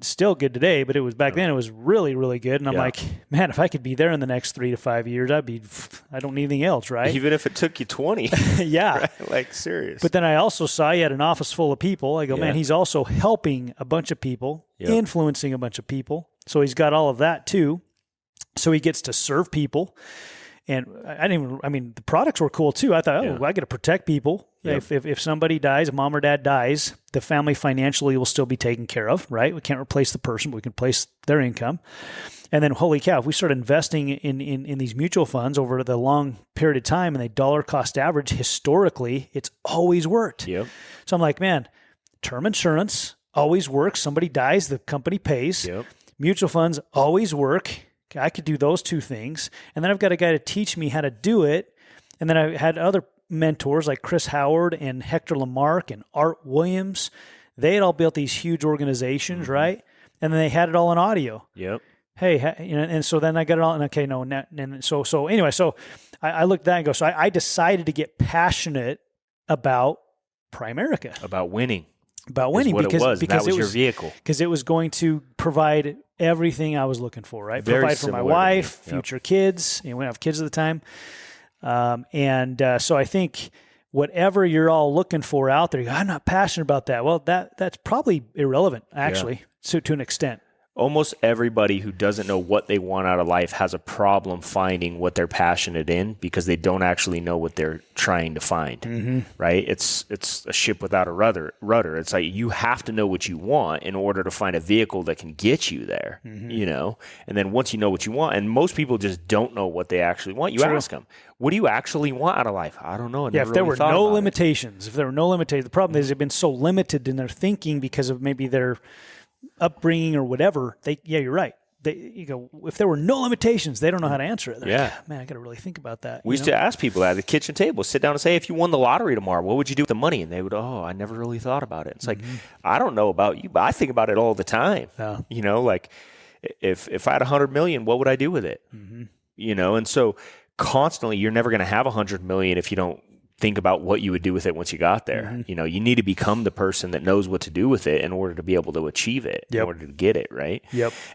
still good today, but it was back then, it was really, really good. And I'm like, man, if I could be there in the next 3 to 5 years, I don't need anything else, right? Even if it took you 20. Yeah. Right? Like, serious. But then I also saw he had an office full of people. I go, man, he's also helping a bunch of people, influencing a bunch of people. So he's got all of that too. So he gets to serve people. And the products were cool too. I thought, I got to protect people. Yep. If somebody dies, mom or dad dies, the family financially will still be taken care of, right? We can't replace the person, but we can replace their income. And then, holy cow, if we start investing in these mutual funds over the long period of time, and they dollar cost average, historically, it's always worked. Yep. So I'm like, man, term insurance always works. Somebody dies, the company pays. Yep. Mutual funds always work. I could do those 2 things. And then I've got a guy to teach me how to do it. And then I had other mentors like Chris Howard and Hector Lamarck and Art Williams. They had all built these huge organizations, right? And then they had it all in audio. Yep. Hey, and so then I got it all. And okay, no, and so anyway, so I looked at that and go. So I decided to get passionate about Primerica, about winning. Because that was your vehicle. Because it was going to provide everything I was looking for, right? Very provide for my wife, future kids. We didn't have kids at the time. So I think whatever you're all looking for out there, you go, I'm not passionate about that. Well, that's probably irrelevant, actually, to an extent. Almost everybody who doesn't know what they want out of life has a problem finding what they're passionate in, because they don't actually know what they're trying to find, right? It's a ship without a rudder. It's like you have to know what you want in order to find a vehicle that can get you there, And then once you know what you want, and most people just don't know what they actually want, you ask them, what do you actually want out of life? I don't know. If there were no limitations, the problem is they've been so limited in their thinking because of maybe their upbringing or whatever. You're right. If there were no limitations, they don't know how to answer it. They're like, man, I got to really think about that. We used to ask people at the kitchen table, sit down and say, if you won the lottery tomorrow, what would you do with the money? And they would, I never really thought about it. It's like, I don't know about you, but I think about it all the time. Like if I had 100 million, what would I do with it? And so constantly, you're never going to have 100 million if you don't think about what you would do with it once you got there. You need to become the person that knows what to do with it in order to be able to achieve it, in order to get it, right?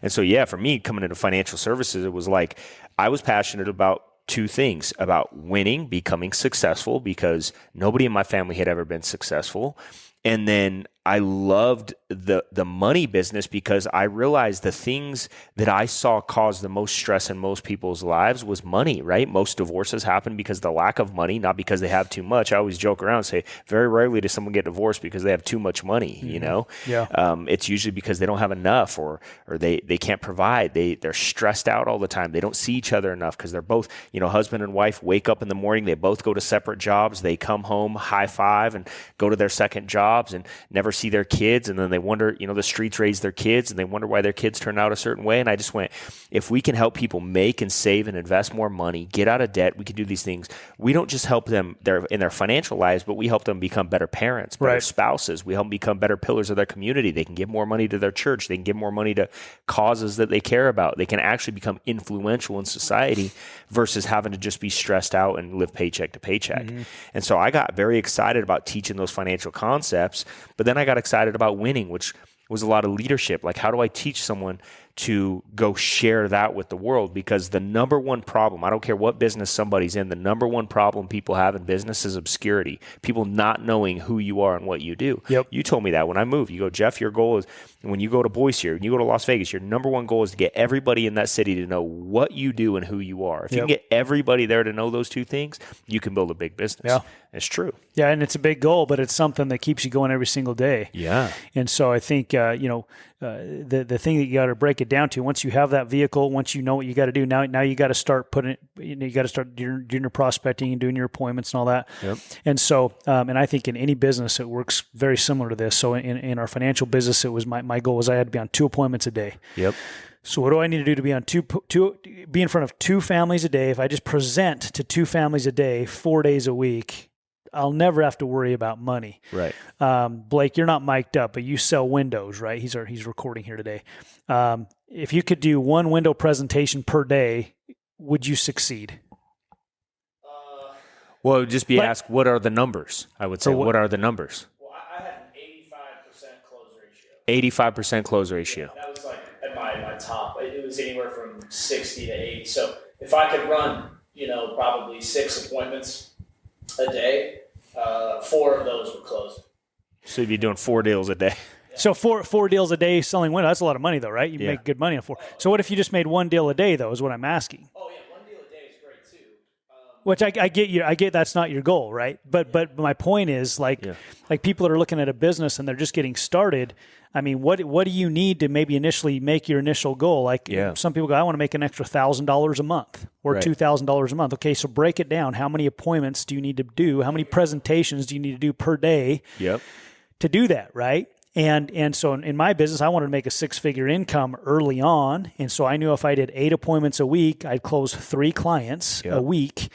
And so, for me, coming into financial services, it was like I was passionate about 2 things: about winning, becoming successful, because nobody in my family had ever been successful. And then I loved the money business because I realized the things that I saw cause the most stress in most people's lives was money, right? Most divorces happen because of the lack of money, not because they have too much. I always joke around and say, very rarely does someone get divorced because they have too much money, It's usually because they don't have enough or they can't provide. They're stressed out all the time. They don't see each other enough because they're both, husband and wife wake up in the morning, they both go to separate jobs, they come home, high five, and go to their second jobs and never see their kids, and then they wonder, the streets raise their kids and they wonder why their kids turn out a certain way. And I just went, if we can help people make and save and invest more money, get out of debt, we can do these things. We don't just help them in their financial lives, but we help them become better parents, better spouses. We help them become better pillars of their community. They can give more money to their church. They can give more money to causes that they care about. They can actually become influential in society versus having to just be stressed out and live paycheck to paycheck. And so I got very excited about teaching those financial concepts, but then I got excited about winning, which was a lot of leadership. Like, how do I teach someone to go share that with the world, because the number one problem, I don't care what business somebody's in, the number one problem people have in business is obscurity. People not knowing who you are and what you do. Yep. You told me that when I moved. You go, Jeff, your goal is, when you go to Boise or when you go to Las Vegas, your number one goal is to get everybody in that city to know what you do and who you are. If you can get everybody there to know those two things, you can build a big business. Yeah. It's true. Yeah, and it's a big goal, but it's something that keeps you going every single day. Yeah. And so I think, the thing that you got to break it down to, once you have that vehicle, once you know what you got to do, now you got to start you got to start doing your prospecting and doing your appointments and all that. Yep. And so, and I think in any business, it works very similar to this. So in our financial business, it was my goal was I had to be on 2 appointments a day. Yep. So what do I need to do to be on be in front of 2 families a day? If I just present to 2 families a day, 4 days a week, I'll never have to worry about money. Right. Blake, you're not mic'd up, but you sell windows, right? He's recording here today. If you could do 1 window presentation per day, would you succeed? Well, it would just be asked, what are the numbers? I would say, what are the numbers? Well, I had an 85% close ratio. 85% close ratio. That was like at my top. It was anywhere from 60 to 80. So if I could run, probably 6 appointments a day, 4 of those would close. So you'd be doing 4 deals a day. So four deals a day selling windows, that's a lot of money though, right? You make good money on 4. So what if you just made 1 deal a day though, is what I'm asking. Oh yeah, 1 deal a day is great too. Which I get you. I get that's not your goal, right? But my point is like people that are looking at a business and they're just getting started. I mean, what do you need to maybe initially make your initial goal? Like some people go, I want to make an extra $1,000 a month or $2,000 a month. Okay, so break it down. How many appointments do you need to do? How many presentations do you need to do per day to do that, right? And so in my business, I wanted to make a 6-figure income early on. And so I knew if I did 8 appointments a week, I'd close 3 clients a week,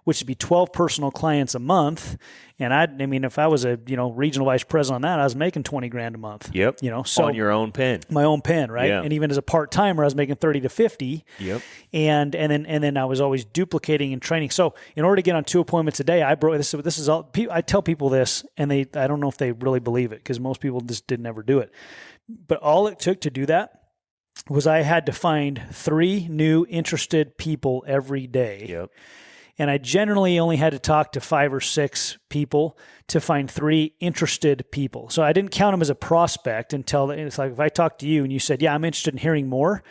which would be 12 personal clients a month. And if I was a, regional vice president on that, I was making $20,000 a month. Yep. So on your own pen. My own pen, right? Yeah. And even as a part-timer, I was making 30 to 50. Yep. And then I was always duplicating and training. So in order to get on 2 appointments a day, this is all, I tell people this and I don't know if they really believe it because most people just didn't ever do it. But all it took to do that was I had to find 3 new interested people every day. Yep. And I generally only had to talk to 5 or 6 people to find 3 interested people. So I didn't count them as a prospect until it's like if I talked to you and you said, yeah, I'm interested in hearing more.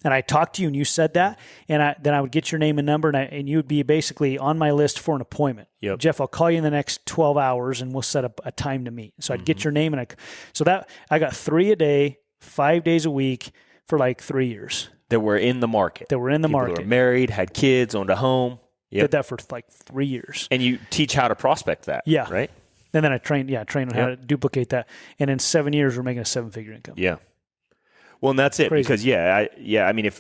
And I talked to you and you said that. And then I would get your name and number and you would be basically on my list for an appointment. Yep. Jeff, I'll call you in the next 12 hours and we'll set up a time to meet. So I'd get your name so that I got 3 a day, 5 days a week for like 3 years. That were in the market. People that were married, had kids, owned a home. Did that for like 3 years. And you teach how to prospect that. Yeah. Right? And then I trained on how to duplicate that. And in 7 years, we're making a 7-figure income. Yeah. Well, and that's it. Crazy. Because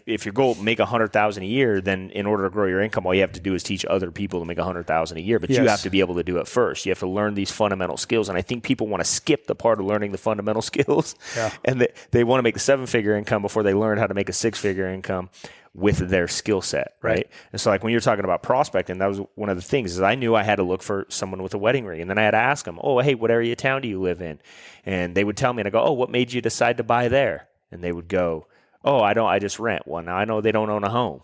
if your goal make $100,000 a year, then in order to grow your income, all you have to do is teach other people to make $100,000 a year. But you have to be able to do it first. You have to learn these fundamental skills. And I think people want to skip the part of learning the fundamental skills. Yeah. And they want to make the 7-figure income before they learn how to make a 6-figure income with their skill set, right? And so like when you're talking about prospecting, that was one of the things is I knew I had to look for someone with a wedding ring. And then I had to ask them, oh, hey, what area of town do you live in? And they would tell me and I go, oh, what made you decide to buy there? And they would go, oh, I just rent. Well, now I know they don't own a home.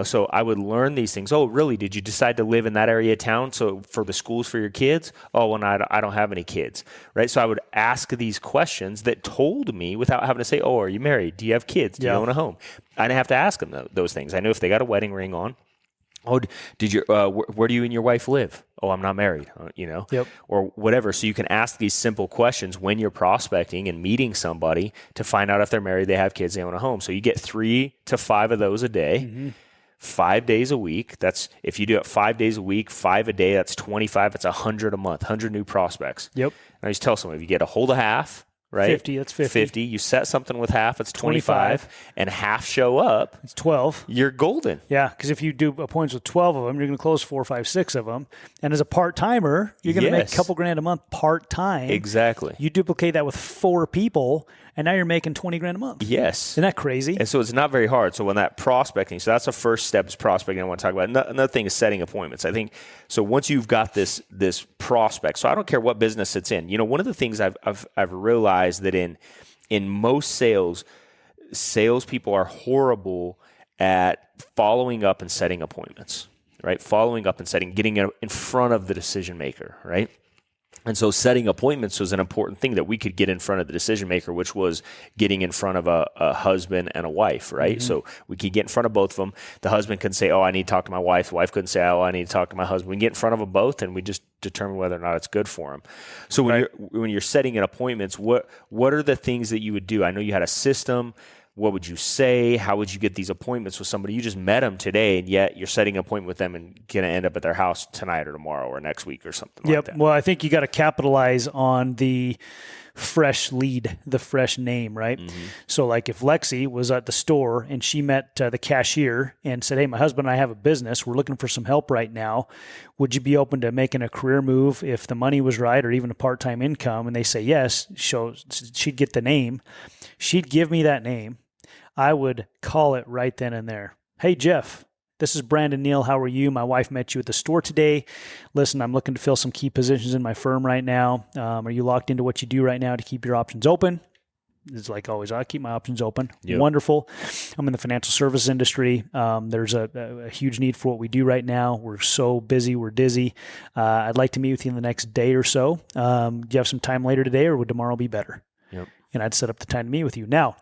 So I would learn these things. Oh, really? Did you decide to live in that area of town? So for the schools for your kids? Oh, well, I don't have any kids, right? So I would ask these questions that told me without having to say, oh, are you married? Do you have kids? Do you own a home? I didn't have to ask them those things. I knew if they got a wedding ring on. Oh, did you? Where do you and your wife live? Oh, I'm not married. Or whatever. So you can ask these simple questions when you're prospecting and meeting somebody to find out if they're married, they have kids, they own a home. So you get 3 to 5 of those a day. Mm-hmm. 5 days a week. That's if you do it 5 days a week, 5 a day. That's 25. That's 100 a month. 100 new prospects. Yep. And I just tell someone if you get a hold of half, right? 50. That's 50. 50. You set something with half. It's 25. And half show up. It's 12. You're golden. Yeah, because if you do appointments with 12 of them, you're going to close 4, 5, 6 of them. And as a part-timer, you're going to make a couple grand a month part-time. Exactly. You duplicate that with 4 people, and now you're making 20 grand a month. Yes. Isn't that crazy? And so it's not very hard. So when that prospecting, so that's the first step is prospecting I want to talk about. Another thing is setting appointments. I think, so once you've got this prospect, so I don't care what business it's in. One of the things I've realized that in most sales, salespeople are horrible at following up and setting appointments, right? Following up and getting in front of the decision maker, right? And so setting appointments was an important thing that we could get in front of the decision maker, which was getting in front of a husband and a wife, right? So we could get in front of both of them. The husband can say, oh, I need to talk to my wife. The wife couldn't say, oh, I need to talk to my husband. We can get in front of them both, and we just determine whether or not it's good for them. So when you're setting in appointments, what are the things that you would do? I know you had a system. What would you say? How would you get these appointments with somebody? You just met them today, and yet you're setting an appointment with them and going to end up at their house tonight or tomorrow or next week or something like that. Well, I think you got to capitalize on the fresh lead, the fresh name, right? So like if Lexi was at the store and she met the cashier and said, hey, my husband and I have a business. We're looking for some help right now. Would you be open to making a career move if the money was right or even a part-time income? And they say yes. She'd get the name. She'd give me that name. I would call it right then and there. Hey, Jeff, this is Brandon Neil. How are you? My wife met you at the store today. Listen, I'm looking to fill some key positions in my firm right now. Are you locked into what you do right now to keep your options open? It's like always, I keep my options open. Yep. Wonderful. I'm in the financial service industry. There's a huge need for what we do right now. We're so busy. We're dizzy. I'd like to meet with you in the next day or so. Do you have some time later today, or would tomorrow be better? Yep. And I'd set up the time to meet with you. Now,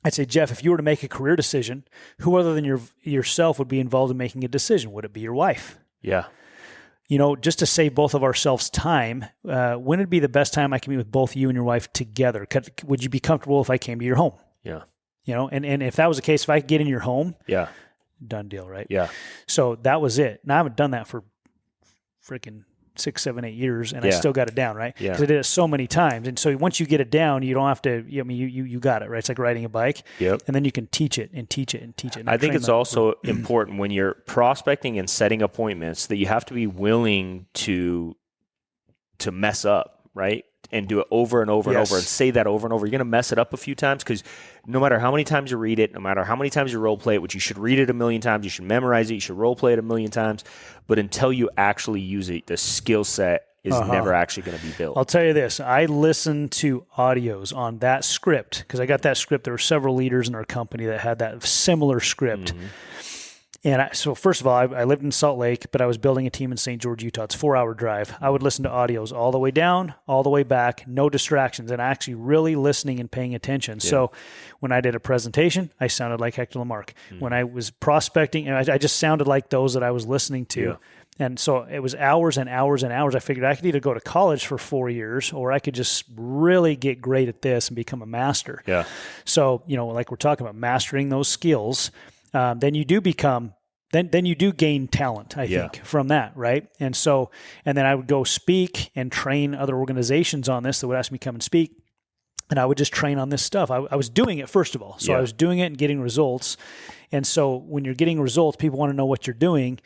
I'd say, Jeff, if you were to make a career decision, who other than yourself would be involved in making a decision? Would it be your wife? Yeah. Just to save both of ourselves time, when would be the best time I can meet with both you and your wife together? Would you be comfortable if I came to your home? Yeah. And if that was the case, if I could get in your home, yeah, done deal, right? Yeah. So that was it. Now I haven't done that for freaking 6, 7, 8 years, and I still got it down, right? Yeah. Because I did it so many times. And so once you get it down, you don't have to, you got it, right? It's like riding a bike. Yep. And then you can teach it and teach it and teach it. And I think it's also important when you're prospecting and setting appointments that you have to be willing to mess up, right? And do it over and over and over and say that over and over. You're going to mess it up a few times because no matter how many times you read it, no matter how many times you role play it, which you should read it a million times, you should memorize it, you should role play it a million times, but until you actually use it, the skill set is never actually going to be built. I'll tell you this. I listened to audios on that script because I got that script. There were several leaders in our company that had that similar script. And so first of all, I lived in Salt Lake, but I was building a team in St. George, Utah. It's a 4-hour drive. I would listen to audios all the way down, all the way back, no distractions, and actually really listening and paying attention. Yeah. So when I did a presentation, I sounded like Hector Lamarck. When I was prospecting, and I just sounded like those that I was listening to. Yeah. And so it was hours and hours and hours. I figured I could either go to college for 4 years or I could just really get great at this and become a master. Yeah. So, like we're talking about mastering those skills, then you do become, then you do gain talent, I think, from that, right? And then I would go speak and train other organizations on this that would ask me to come and speak. And I would just train on this stuff. I was doing it, first of all. So I was doing it and getting results. And so when you're getting results, people want to know what you're doing.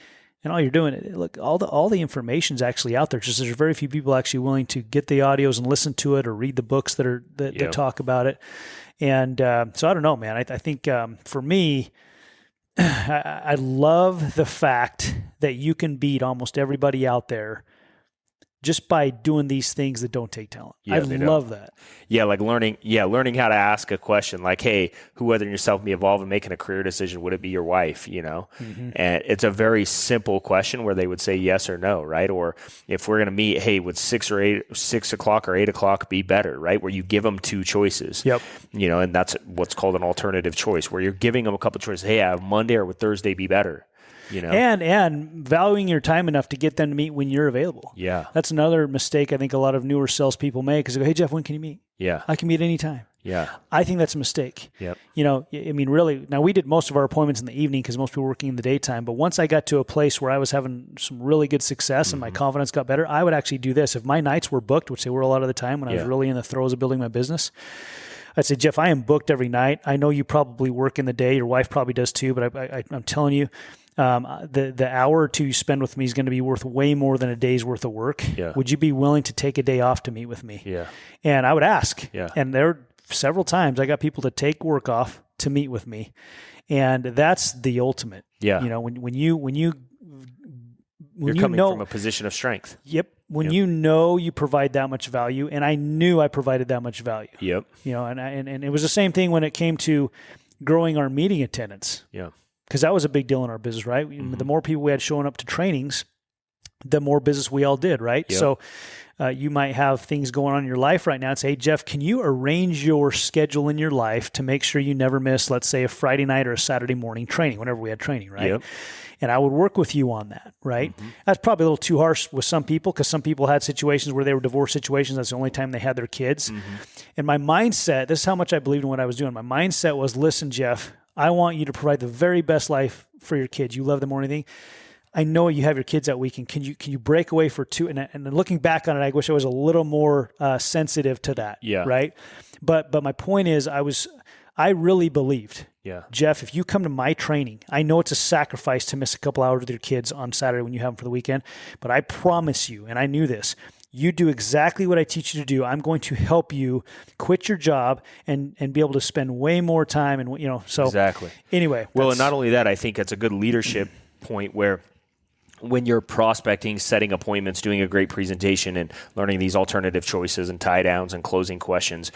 And all you're doing, look, all the information's actually out there. Just there's very few people actually willing to get the audios and listen to it or read the books that talk about it. And so I don't know, man. I think for me, I love the fact that you can beat almost everybody out there just by doing these things that don't take talent. I love that. Yeah, like learning how to ask a question like, hey, who other than yourself be involved in making a career decision? Would it be your wife, And it's a very simple question where they would say yes or no, right? Or if we're going to meet, hey, would 6 o'clock or 8 o'clock be better, right? Where you give them two choices. Yep. And that's what's called an alternative choice, where you're giving them a couple of choices. Hey, I have Monday or would Thursday be better? And valuing your time enough to get them to meet when you're available. Yeah. That's another mistake I think a lot of newer salespeople make is they go, hey, Jeff, when can you meet? Yeah. I can meet anytime. Yeah. I think that's a mistake. Yep. Really, now we did most of our appointments in the evening because most people were working in the daytime. But once I got to a place where I was having some really good success and my confidence got better, I would actually do this. If my nights were booked, which they were a lot of the time when I was really in the throes of building my business, I'd say, Jeff, I am booked every night. I know you probably work in the day. Your wife probably does too, but I'm telling you, the hour or two you spend with me is going to be worth way more than a day's worth of work. Yeah. Would you be willing to take a day off to meet with me? Yeah. And I would ask. Yeah. And there were several times I got people to take work off to meet with me. And that's the ultimate. Yeah. When you're coming from a position of strength. Yep. when you know you provide that much value, and I knew I provided that much value. Yep. And it was the same thing when it came to growing our meeting attendance. Yeah. Because that was a big deal in our business, right? Mm-hmm. The more people we had showing up to trainings, the more business we all did, right? Yep. So you might have things going on in your life right now and say, hey, Jeff, can you arrange your schedule in your life to make sure you never miss, let's say, a Friday night or a Saturday morning training, whenever we had training, right? Yep. And I would work with you on that, right? Mm-hmm. That's probably a little too harsh with some people because some people had situations where they were divorce situations. That's the only time they had their kids. Mm-hmm. And my mindset, this is how much I believed in what I was doing. My mindset was, listen, Jeff, I want you to provide the very best life for your kids. You love them or anything. I know you have your kids that weekend. Can you break away for 2? And looking back on it, I wish I was a little more sensitive to that. Yeah. Right. But my point is, I really believed, Jeff, if you come to my training, I know it's a sacrifice to miss a couple hours with your kids on Saturday when you have them for the weekend, but I promise you, and I knew this, you do exactly what I teach you to do. I'm going to help you quit your job and be able to spend way more time. And, so exactly. Anyway. Well, and not only that, I think it's a good leadership point where when you're prospecting, setting appointments, doing a great presentation and learning these alternative choices and tie downs and closing questions,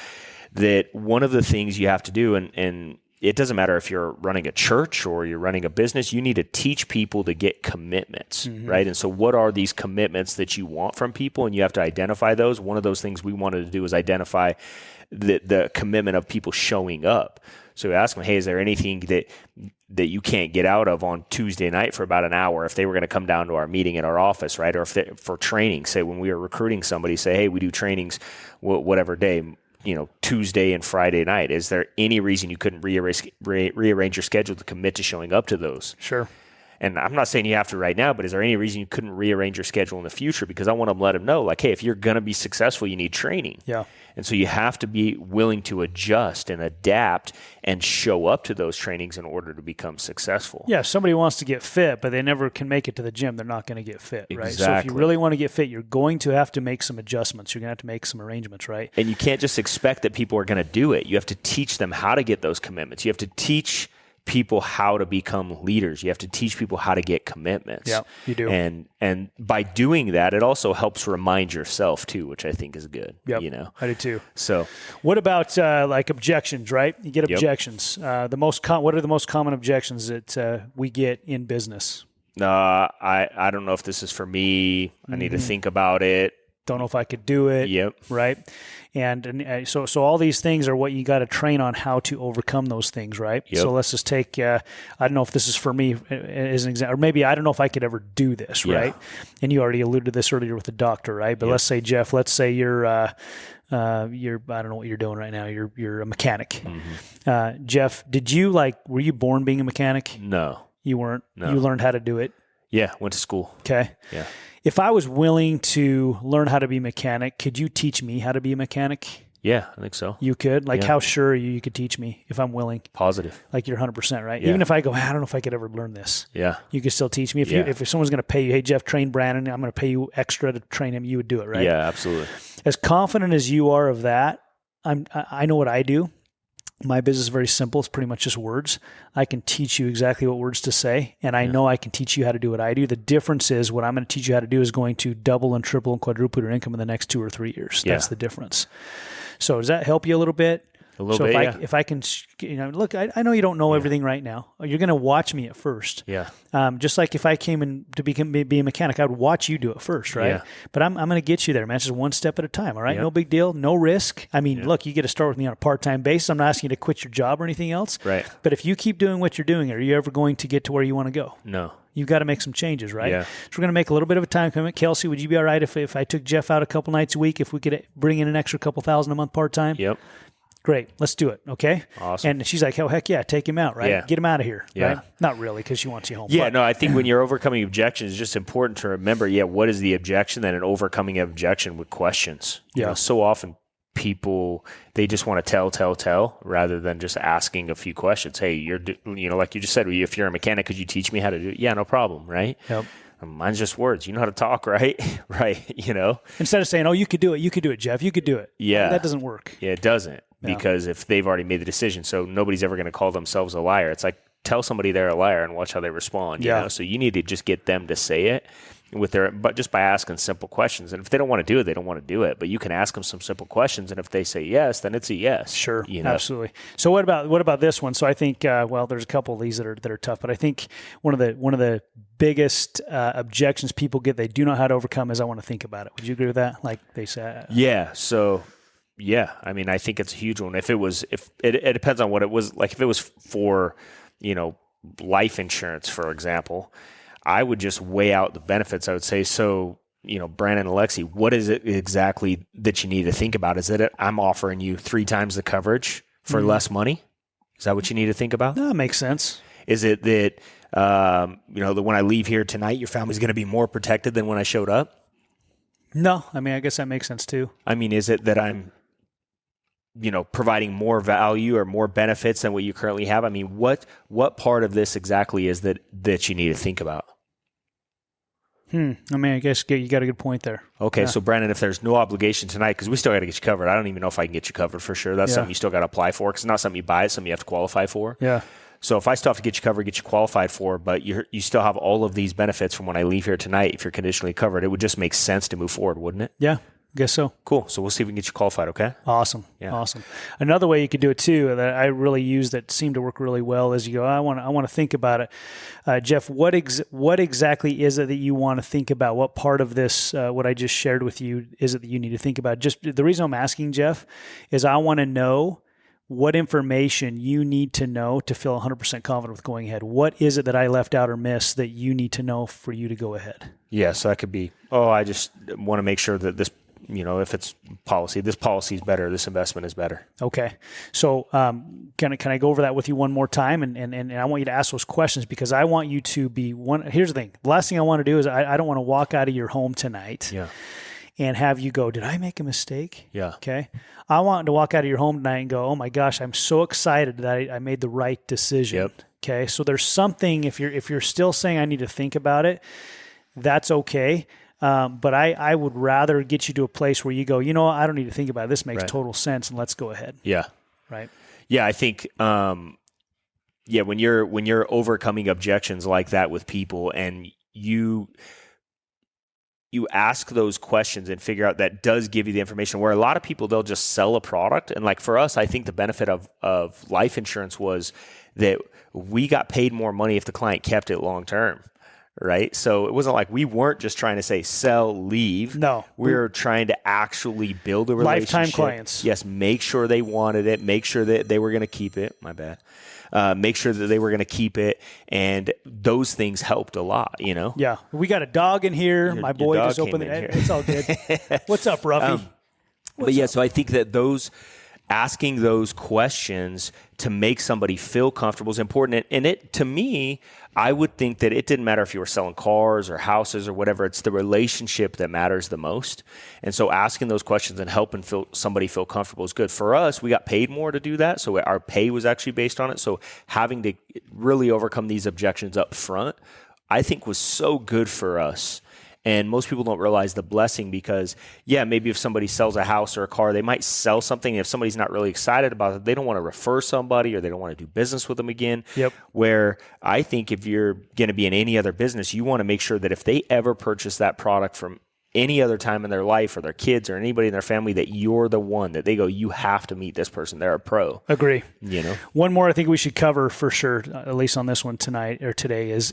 that one of the things you have to do, and it doesn't matter if you're running a church or you're running a business, you need to teach people to get commitments, right? And so what are these commitments that you want from people? And you have to identify those. One of those things we wanted to do is identify the commitment of people showing up. So we ask them, hey, is there anything that you can't get out of on Tuesday night for about an hour if they were going to come down to our meeting at our office, right? Or if for training, say when we were recruiting somebody, say, hey, we do trainings whatever day, Tuesday and Friday night. Is there any reason you couldn't rearrange your schedule to commit to showing up to those? Sure. And I'm not saying you have to right now, but is there any reason you couldn't rearrange your schedule in the future? Because I want to let them know, like, hey, if you're going to be successful, you need training. Yeah. And so you have to be willing to adjust and adapt and show up to those trainings in order to become successful. Yeah, if somebody wants to get fit, but they never can make it to the gym, they're not going to get fit, right? Exactly. So if you really want to get fit, you're going to have to make some adjustments. You're going to have to make some arrangements, right? And you can't just expect that people are going to do it. You have to teach them how to get those commitments. You have to teach people how to become leaders. You have to teach people how to get commitments. Yeah, you do. And by doing that, it also helps remind yourself too, which I think is good. Yep, I do too. So, what about like objections? Right, you get objections. What are the most common objections that we get in business? I don't know if this is for me. I need to think about it. Don't know if I could do it. Yep. Right. And so all these things are what you got to train on how to overcome those things, right? Yep. So let's just take, I don't know if this is for me as an example, or maybe I don't know if I could ever do this, right? And you already alluded to this earlier with the doctor, right? But let's say, Jeff, you're, I don't know what you're doing right now. You're a mechanic. Mm-hmm. Jeff, were you born being a mechanic? No. You weren't? No. You learned how to do it? Yeah. Went to school. Okay. Yeah. If I was willing to learn how to be a mechanic, could you teach me how to be a mechanic? Yeah, I think so. You could? How sure are you could teach me if I'm willing? Positive. Like you're 100%, right? Yeah. Even if I go, I don't know if I could ever learn this. Yeah. You could still teach me. If someone's going to pay you, hey, Jeff, train Brandon, I'm going to pay you extra to train him, you would do it, right? Yeah, absolutely. As confident as you are of that, I know what I do. My business is very simple. It's pretty much just words. I can teach you exactly what words to say, and I know I can teach you how to do what I do. The difference is what I'm going to teach you how to do is going to double and triple and quadruple your income in the next 2 or 3 years. That's the difference. So does that help you a little bit? A little bit, if I can, look, I know you don't know everything right now. You're going to watch me at first. Yeah. Just like if I came in to be a mechanic, I would watch you do it first, right? Yeah. But I'm going to get you there, man. It's just one step at a time, all right? Yep. No big deal, no risk. I mean, look, you get to start with me on a part-time basis. I'm not asking you to quit your job or anything else. Right. But if you keep doing what you're doing, are you ever going to get to where you want to go? No. You've got to make some changes, right? Yeah. So we're going to make a little bit of a time commitment. Kelsey, would you be all right if I took Jeff out a couple nights a week, if we could bring in an extra couple thousand a month part-time? Yep. Great. Let's do it. Okay. Awesome. And she's like, oh, heck yeah, take him out, right? Yeah. Get him out of here. Yeah. Right? Not really, because she wants you home. Yeah, no, I think when you're overcoming objections, it's just important to remember, what is the objection? Then an overcoming objection with questions. Yeah. So often people, they just want to tell rather than just asking a few questions. Hey, like you just said, if you're a mechanic, could you teach me how to do it? Yeah, no problem, right? Yep. Mine's just words. You know how to talk, right? Right. Instead of saying, oh, you could do it, Jeff. You could do it. Yeah. That doesn't work. Yeah, it doesn't. Because if they've already made the decision, so nobody's ever going to call themselves a liar. It's like tell somebody they're a liar and watch how they respond. You know? So you need to just get them to say it but just by asking simple questions. And if they don't want to do it, they don't want to do it. But you can ask them some simple questions, and if they say yes, then it's a yes. Sure, you know? Absolutely. So what about this one? So I think there's a couple of these that are tough, but I think one of the biggest objections people get they do not know how to overcome is I want to think about it. Would you agree with that? Like they say. Yeah. So. Yeah, I mean, I think it's a huge one. If it depends on what it was. Like if it was for, life insurance, for example, I would just weigh out the benefits. I would say, so, Brandon and Alexi, what is it exactly that you need to think about? Is it I'm offering you 3 times the coverage for less money? Is that what you need to think about? That makes sense. Is it that, that when I leave here tonight, your family's going to be more protected than when I showed up? No, I mean, I guess that makes sense too. I mean, is it that I'm providing more value or more benefits than what you currently have? I mean, what part of this exactly is that you need to think about? I mean, I guess you got a good point there. Okay, so Brandon, if there's no obligation tonight, because we still got to get you covered. I don't even know if I can get you covered for sure. That's something you still got to apply for, because it's not something you buy, it's something you have to qualify for. Yeah. So if I still have to get you covered, get you qualified for, but you still have all of these benefits from when I leave here tonight, if you're conditionally covered, it would just make sense to move forward, wouldn't it? Yeah. Guess so. Cool. So we'll see if we can get you qualified, okay? Awesome. Yeah. Awesome. Another way you could do it too that I really use that seemed to work really well is you go, I want to think about it. Jeff, what exactly is it that you want to think about? What part of this, what I just shared with you, is it that you need to think about? Just the reason I'm asking, Jeff, is I want to know what information you need to know to feel 100% confident with going ahead. What is it that I left out or missed that you need to know for you to go ahead? Yeah, so that could be, I just want to make sure that this, if it's policy, this policy is better, this investment is better. Okay. So can I go over that with you one more time? And I want you to ask those questions because I want you to be one. Here's the thing. The last thing I want to do is I don't want to walk out of your home tonight and have you go, did I make a mistake? Yeah. Okay. I want to walk out of your home tonight and go, oh my gosh, I'm so excited that I made the right decision. Yep. Okay. So there's something, if you're still saying I need to think about it, that's okay. But I would rather get you to a place where you go, I don't need to think about it. This makes total sense, and let's go ahead. Yeah. Right. Yeah, I think, when you're overcoming objections like that with people, and you ask those questions and figure out that does give you the information. Where a lot of people, they'll just sell a product, and like for us, I think the benefit of life insurance was that we got paid more money if the client kept it long term. Right. So it wasn't like we weren't just trying to say sell, leave. No. We were trying to actually build a relationship. Lifetime clients. Yes. Make sure they wanted it. Make sure that they were going to keep it. My bad. Make sure that they were going to keep it. And those things helped a lot, Yeah. We got a dog in here. My boy just opened it. It's all good. What's up, Ruffy? So I think that asking those questions to make somebody feel comfortable is important. And it, to me, I would think that it didn't matter if you were selling cars or houses or whatever. It's the relationship that matters the most. And so asking those questions and helping somebody feel comfortable is good. For us, we got paid more to do that. So our pay was actually based on it. So having to really overcome these objections up front, I think was so good for us. And most people don't realize the blessing because, maybe if somebody sells a house or a car, they might sell something. If somebody's not really excited about it, they don't want to refer somebody or they don't want to do business with them again. Yep. Where I think if you're going to be in any other business, you want to make sure that if they ever purchase that product from any other time in their life or their kids or anybody in their family, that you're the one that they go, you have to meet this person. They're a pro. Agree. One more I think we should cover for sure, at least on this one tonight or today is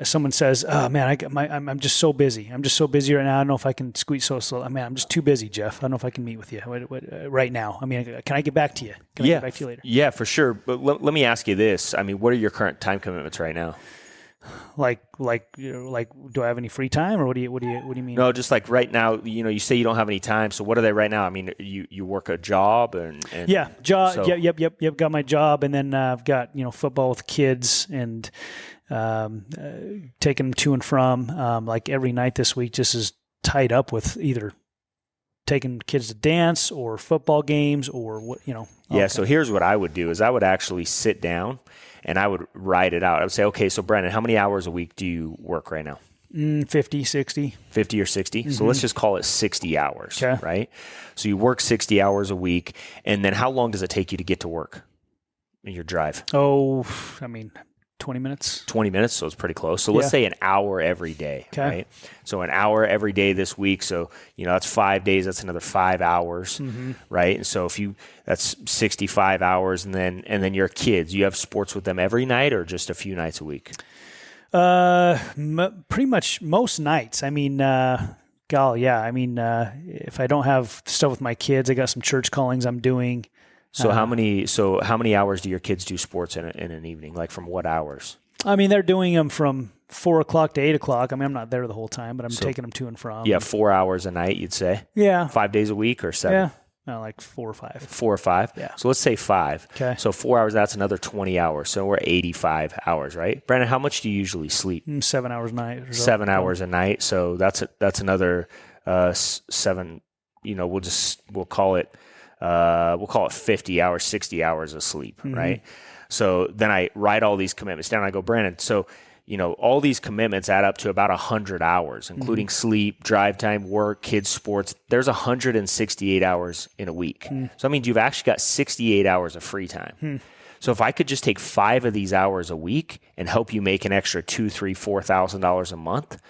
someone says, oh man, I'm just so busy. I'm just so busy right now. I don't know if I can squeeze so slow. I'm just too busy, Jeff. I don't know if I can meet with you right now. I mean, can I get back to you? Can I get back to you later? Yeah, for sure. But let me ask you this. I mean, what are your current time commitments right now? Like, do I have any free time, or what do you mean? No, just like right now, you say you don't have any time. So what are they right now? I mean, you work a job and job. So. Yep. Got my job, and then I've got football with kids and taking them to and from. Like every night this week, just is tied up with either taking kids to dance or football games or what. Yeah. So here's what I would do: is I would actually sit down. And I would write it out. I would say, okay, so Brandon, how many hours a week do you work right now? 50, 60. 50 or 60? Mm-hmm. So let's just call it 60 hours, okay. Right? So you work 60 hours a week, and then how long does it take you to get to work? your drive? 20 minutes. 20 minutes, so it's pretty close. So let's say an hour every day, right? So an hour every day this week. So, that's 5 days. That's another 5 hours, right? And so that's 65 hours. And then your kids, you have sports with them every night or just a few nights a week? Pretty much most nights. I mean, if I don't have stuff with my kids, I got some church callings I'm doing. So how many hours do your kids do sports in an evening? Like from what hours? I mean, they're doing them from 4 o'clock to 8 o'clock. I mean, I'm not there the whole time, but I'm taking them to and from. Yeah, 4 hours a night, you'd say? Yeah. 5 days a week or 7? Yeah. No, like 4 or 5. 4 or 5? Yeah. So let's say 5. Okay. So 4 hours, that's another 20 hours. So we're 85 hours, right? Brandon, how much do you usually sleep? 7 hours a night. Or so. 7 hours a night. So that's another 7, we'll call it 50 hours, 60 hours of sleep, right? So then I write all these commitments down. I go, Brandon, so, all these commitments add up to about 100 hours, including sleep, drive time, work, kids, sports. There's 168 hours in a week. So that means you've actually got 68 hours of free time. So if I could just take 5 of these hours a week and help you make an extra $2,000, $3,000, $4,000 a month,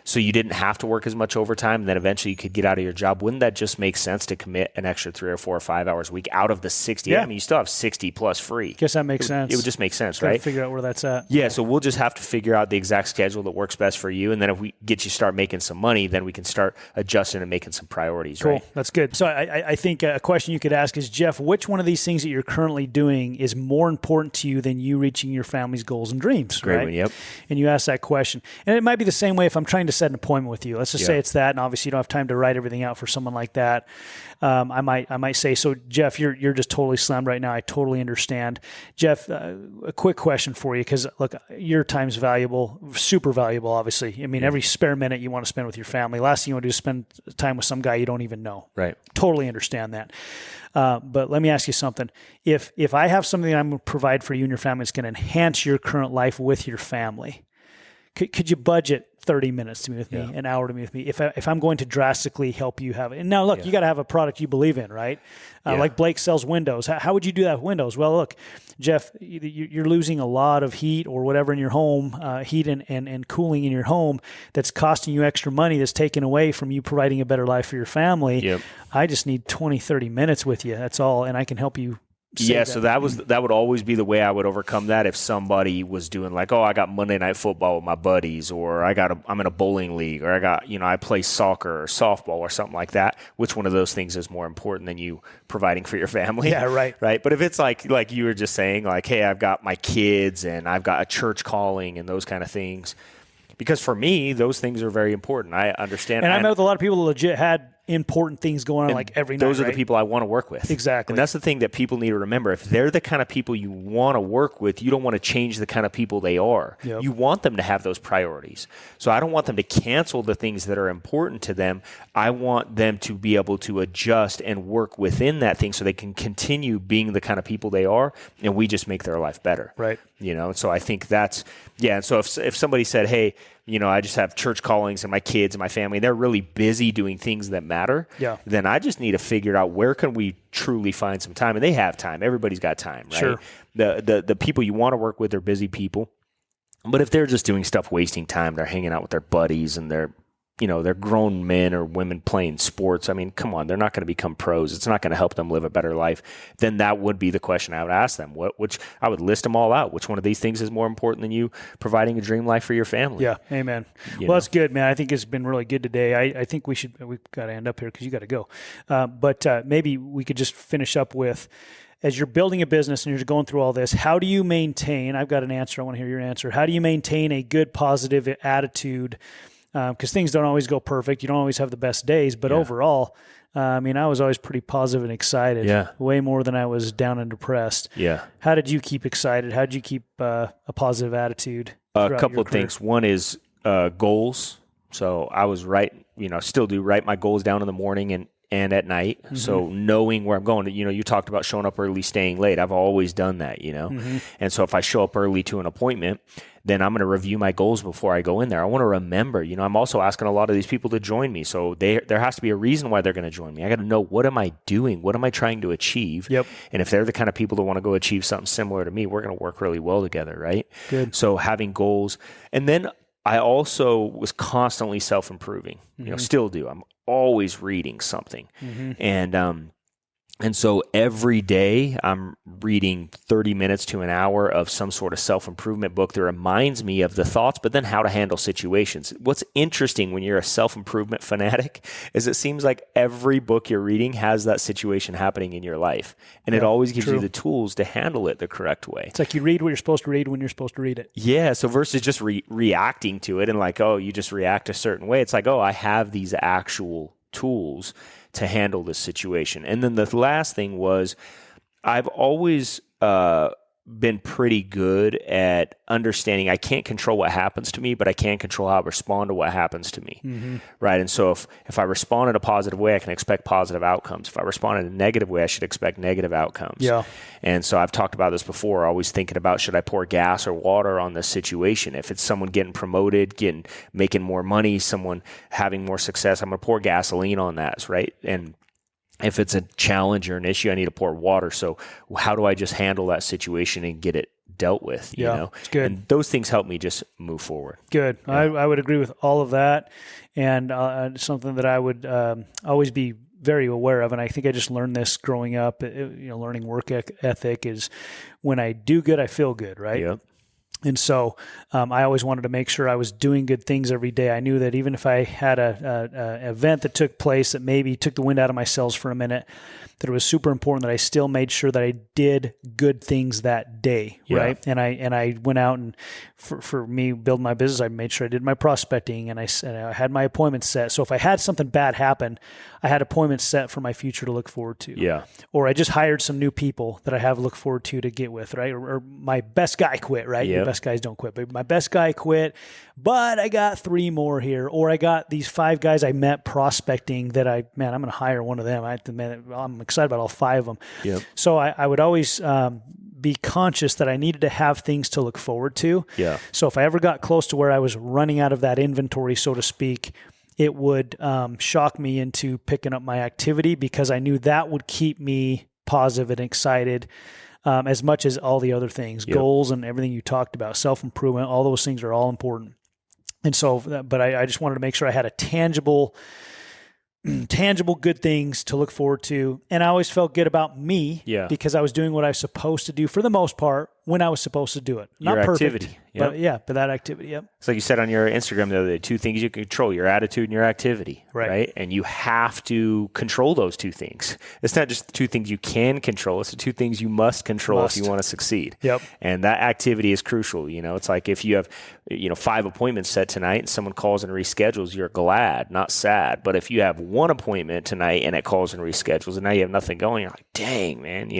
so you didn't have to work as much overtime, and then eventually you could get out of your job. Wouldn't that just make sense to commit an extra 3 or 4 or 5 hours a week out of the 60? Yeah. I mean, you still have 60 plus free. Guess that makes sense. It would just make sense, Gotta right? figure out where that's at. Yeah, so we'll just have to figure out the exact schedule that works best for you, and then if we get you start making some money, then we can start adjusting and making some priorities, Cool. right? That's good. So I think a question you could ask is, Jeff, which one of these things that you're currently doing is more important to you than you reaching your family's goals and dreams? Great right? one, yep. And you ask that question. And it might be the same way if I'm trying to set an appointment with you. Let's just say it's that, and obviously you don't have time to write everything out for someone like that. I might say, so Jeff, you're just totally slammed right now. I totally understand. Jeff, a quick question for you, because look, your time's valuable, super valuable, obviously. I mean, every spare minute you want to spend with your family. Last thing you want to do is spend time with some guy you don't even know. Right. Totally understand that. But let me ask you something. If I have something that I'm going to provide for you and your family that's going to enhance your current life with your family, could you budget 30 minutes to meet with me, an hour to meet with me, if I'm going to drastically help you have it? And now, look, you got to have a product you believe in, right? Like Blake sells windows. How would you do that with windows? Well, look, Jeff, you're losing a lot of heat or whatever in your home, heat and cooling in your home that's costing you extra money, that's taken away from you providing a better life for your family. Yep. I just need 20, 30 minutes with you. That's all. And I can help you. Yeah, so that would always be the way I would overcome that if somebody was doing like, oh, I got Monday Night Football with my buddies, or I'm in a bowling league, or I play soccer or softball or something like that. Which one of those things is more important than you providing for your family? Yeah, right. Right. But if it's like you were just saying, like, hey, I've got my kids and I've got a church calling and those kind of things, because for me, those things are very important. I understand. And I know with a lot of people that legit had important things going on like every night. Those are the people I want to work with. Exactly. And that's the thing that people need to remember. If they're the kind of people you want to work with, you don't want to change the kind of people they are. Yep. You want them to have those priorities. So I don't want them to cancel the things that are important to them. I want them to be able to adjust and work within that thing so they can continue being the kind of people they are, and we just make their life better. Right. So I think that's, and so if somebody said, hey, I just have church callings and my kids and my family, and they're really busy doing things that matter, then I just need to figure out where can we truly find some time. And they have time. Everybody's got time, right? Sure. The people you want to work with are busy people. But if they're just doing stuff, wasting time, they're hanging out with their buddies and they're grown men or women playing sports. I mean, come on, they're not going to become pros. It's not going to help them live a better life. Then that would be the question I would ask them. Which I would list them all out. Which one of these things is more important than you providing a dream life for your family? Yeah, amen. That's good, man. I think it's been really good today. I think we've got to end up here because you got to go. But maybe we could just finish up with, as you're building a business and you're going through all this, how do you maintain, I've got an answer, I want to hear your answer. How do you maintain a good, positive attitude? Because things don't always go perfect. You don't always have the best days, but overall, I was always pretty positive and excited, way more than I was down and depressed. Yeah. How did you keep excited? How did you keep a positive attitude? A couple of things. One is goals. So I was still do write my goals down in the morning, and at night. So knowing where I'm going, you talked about showing up early, staying late. I've always done that, And so if I show up early to an appointment, then I'm going to review my goals before I go in there. I want to remember, I'm also asking a lot of these people to join me. So there has to be a reason why they're going to join me. I got to know, what am I doing? What am I trying to achieve? Yep. And if they're the kind of people that want to go achieve something similar to me, we're going to work really well together, right? Good. So having goals. And then I also was constantly self-improving, still do. I'm always reading something. And so every day I'm reading 30 minutes to an hour of some sort of self-improvement book that reminds me of the thoughts, but then how to handle situations. What's interesting when you're a self-improvement fanatic is it seems like every book you're reading has that situation happening in your life. And it always gives you the tools to handle it the correct way. It's like you read what you're supposed to read when you're supposed to read it. Yeah. So versus just reacting to it and like, oh, you just react a certain way. It's like, oh, I have these actual tools to handle this situation. And then the last thing was I've always been pretty good at understanding I can't control what happens to me, but I can control how I respond to what happens to me. Right. And so if I respond in a positive way, I can expect positive outcomes. If I respond in a negative way, I should expect negative outcomes. Yeah. And so I've talked about this before, always thinking about, should I pour gas or water on this situation? If it's someone getting promoted, making more money, someone having more success, I'm going to pour gasoline on that. Right. And if it's a challenge or an issue, I need to pour water. So how do I just handle that situation and get it dealt with? It's good. And those things help me just move forward. Good. Yeah. I would agree with all of that. And something that I would always be very aware of, and I think I just learned this growing up, learning work ethic is when I do good, I feel good, right? Yep. And so I always wanted to make sure I was doing good things every day. I knew that even if I had an event that took place that maybe took the wind out of my sails for a minute, that it was super important that I still made sure that I did good things that day, right? And I went out and for me building my business, I made sure I did my prospecting and I had my appointments set. So if I had something bad happen, I had appointments set for my future to look forward to. Yeah. Or I just hired some new people that I have to look forward to get with, right? Or my best guy quit, right? Your best guys don't quit, but my best guy quit, but I got 3 more here. Or I got these 5 guys I met prospecting that I'm going to hire one of them. I'm excited about all 5 of them. Yep. So I would always be conscious that I needed to have things to look forward to. Yeah. So if I ever got close to where I was running out of that inventory, so to speak, it would shock me into picking up my activity because I knew that would keep me positive and excited as much as all the other things, goals and everything you talked about, self-improvement, all those things are all important. And so, but I just wanted to make sure I had a tangible good things to look forward to. And I always felt good about me because I was doing what I was supposed to do for the most part when I was supposed to do it. Not your perfect, activity. but that activity. Yep. It's like you said on your Instagram the other day, 2 things you can control, your attitude and your activity. Right. And you have to control those 2 things. It's not just the 2 things you can control. It's the 2 things you must control if you want to succeed. Yep. And that activity is crucial. It's like if you have, 5 appointments set tonight and someone calls and reschedules, you're glad, not sad. But if you have 1 appointment tonight and it calls and reschedules and now you have nothing going, you're like, dang, man,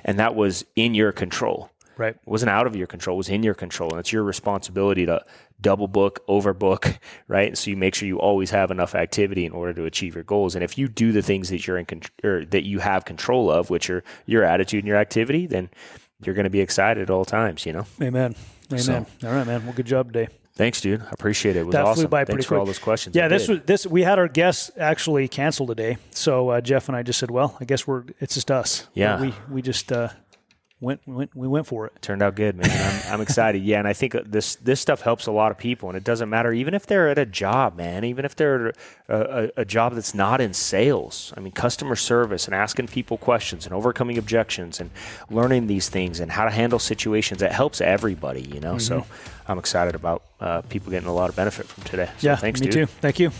and that was in your control. Right. It wasn't out of your control. It was in your control. And it's your responsibility to double book, overbook, right? And so you make sure you always have enough activity in order to achieve your goals. And if you do the things that that you have control of, which are your attitude and your activity, then you're going to be excited at all times, Amen. So, all right, man. Well, good job today. Thanks, dude. I appreciate it. It was that awesome. Flew by Thanks for all those questions. Yeah, we had our guests actually cancel today. So Jeff and I just said, well, I guess it's just us. Yeah. We just we went for it. Turned out good, man. I'm excited. Yeah, and I think this stuff helps a lot of people, and it doesn't matter even if they're at a job, man. Even if they're a job that's not in sales. I mean, customer service and asking people questions and overcoming objections and learning these things and how to handle situations. It helps everybody, So I'm excited about people getting a lot of benefit from today. So thanks, me dude. too. Thank you.